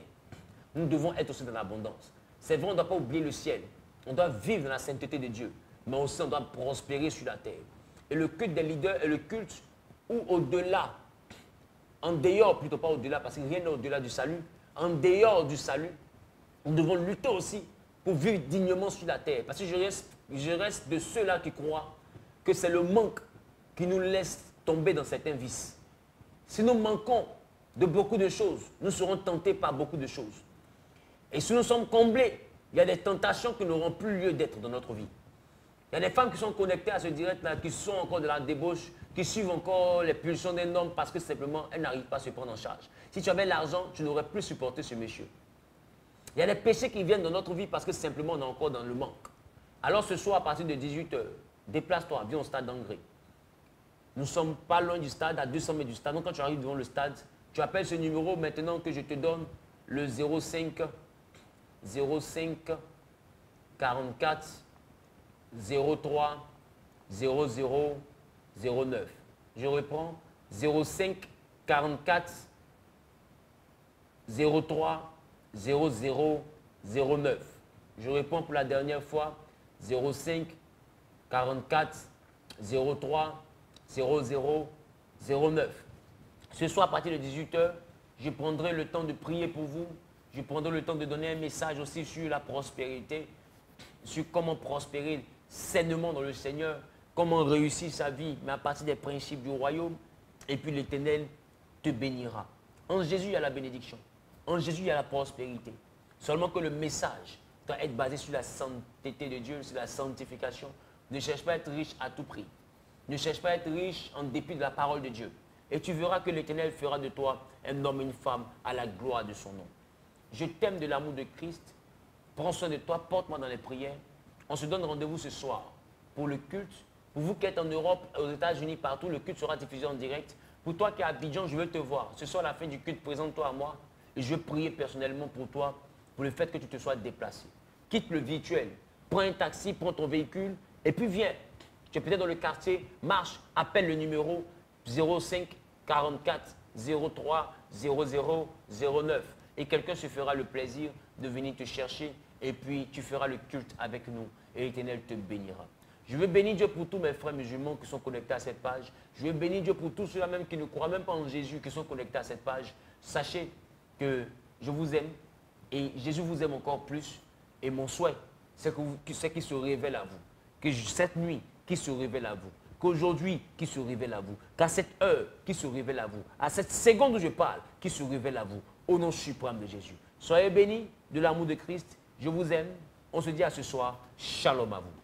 Nous devons être aussi dans l'abondance. C'est vrai, on ne doit pas oublier le ciel. On doit vivre dans la sainteté de Dieu. Mais aussi, on doit prospérer sur la terre. Et le culte des leaders est le culte où au-delà, en dehors, plutôt pas au-delà, parce que rien n'est au-delà du salut, en dehors du salut, nous devons lutter aussi pour vivre dignement sur la terre. Parce que je reste de ceux-là qui croient que c'est le manque qui nous laisse tomber dans certains vices. Si nous manquons de beaucoup de choses, nous serons tentés par beaucoup de choses. Et si nous sommes comblés, il y a des tentations qui n'auront plus lieu d'être dans notre vie. Il y a des femmes qui sont connectées à ce direct-là, qui sont encore de la débauche, qui suivent encore les pulsions d'un homme parce que simplement, elles n'arrivent pas à se prendre en charge. Si tu avais l'argent, tu n'aurais plus supporté ce monsieur. Il y a des péchés qui viennent dans notre vie parce que simplement, on est encore dans le manque. Alors ce soir, à partir de 18h, déplace-toi, viens au stade d'Angré. Nous ne sommes pas loin du stade, à 200 mètres du stade. Donc quand tu arrives devant le stade, tu appelles ce numéro maintenant que je te donne, le 05 44 03 0009. Je reprends 05 44 03 0009. Je réponds pour la dernière fois 05 44 03 0009. Ce soir, à partir de 18 h, je prendrai le temps de prier pour vous. Je prendrai le temps de donner un message aussi sur la prospérité, sur comment prospérer sainement dans le Seigneur, comment réussir sa vie, mais à partir des principes du royaume. Et puis l'Éternel te bénira. En Jésus, il y a la bénédiction. En Jésus, il y a la prospérité. Seulement que le message doit être basé sur la sainteté de Dieu, sur la sanctification. Ne cherche pas à être riche à tout prix. Ne cherche pas à être riche en dépit de la parole de Dieu. Et tu verras que l'Éternel fera de toi un homme et une femme à la gloire de son nom. Je t'aime de l'amour de Christ. Prends soin de toi, porte-moi dans les prières. On se donne rendez-vous ce soir pour le culte. Pour vous qui êtes en Europe, aux États-Unis, partout, le culte sera diffusé en direct. Pour toi qui es à Abidjan, je veux te voir. Ce soir, à la fin du culte, présente-toi à moi. Et je veux prier personnellement pour toi, pour le fait que tu te sois déplacé. Quitte le virtuel. Prends un taxi, prends ton véhicule et puis viens. Tu es peut-être dans le quartier, marche, appelle le numéro 05 44 03 0009. Et quelqu'un se fera le plaisir de venir te chercher et puis tu feras le culte avec nous et l'Éternel te bénira. Je veux bénir Dieu pour tous mes frères musulmans qui sont connectés à cette page. Je veux bénir Dieu pour tous ceux-là même qui ne croient même pas en Jésus, qui sont connectés à cette page. Sachez que je vous aime et Jésus vous aime encore plus. Et mon souhait, c'est qu'il se révèle à vous. Que cette nuit, qu'il se révèle à vous. Qu'aujourd'hui, qu'il se révèle à vous. Qu'à cette heure, qu'il se révèle à vous. À cette seconde où je parle, qu'il se révèle à vous. Au nom suprême de Jésus. Soyez bénis de l'amour de Christ. Je vous aime. On se dit à ce soir. Shalom à vous.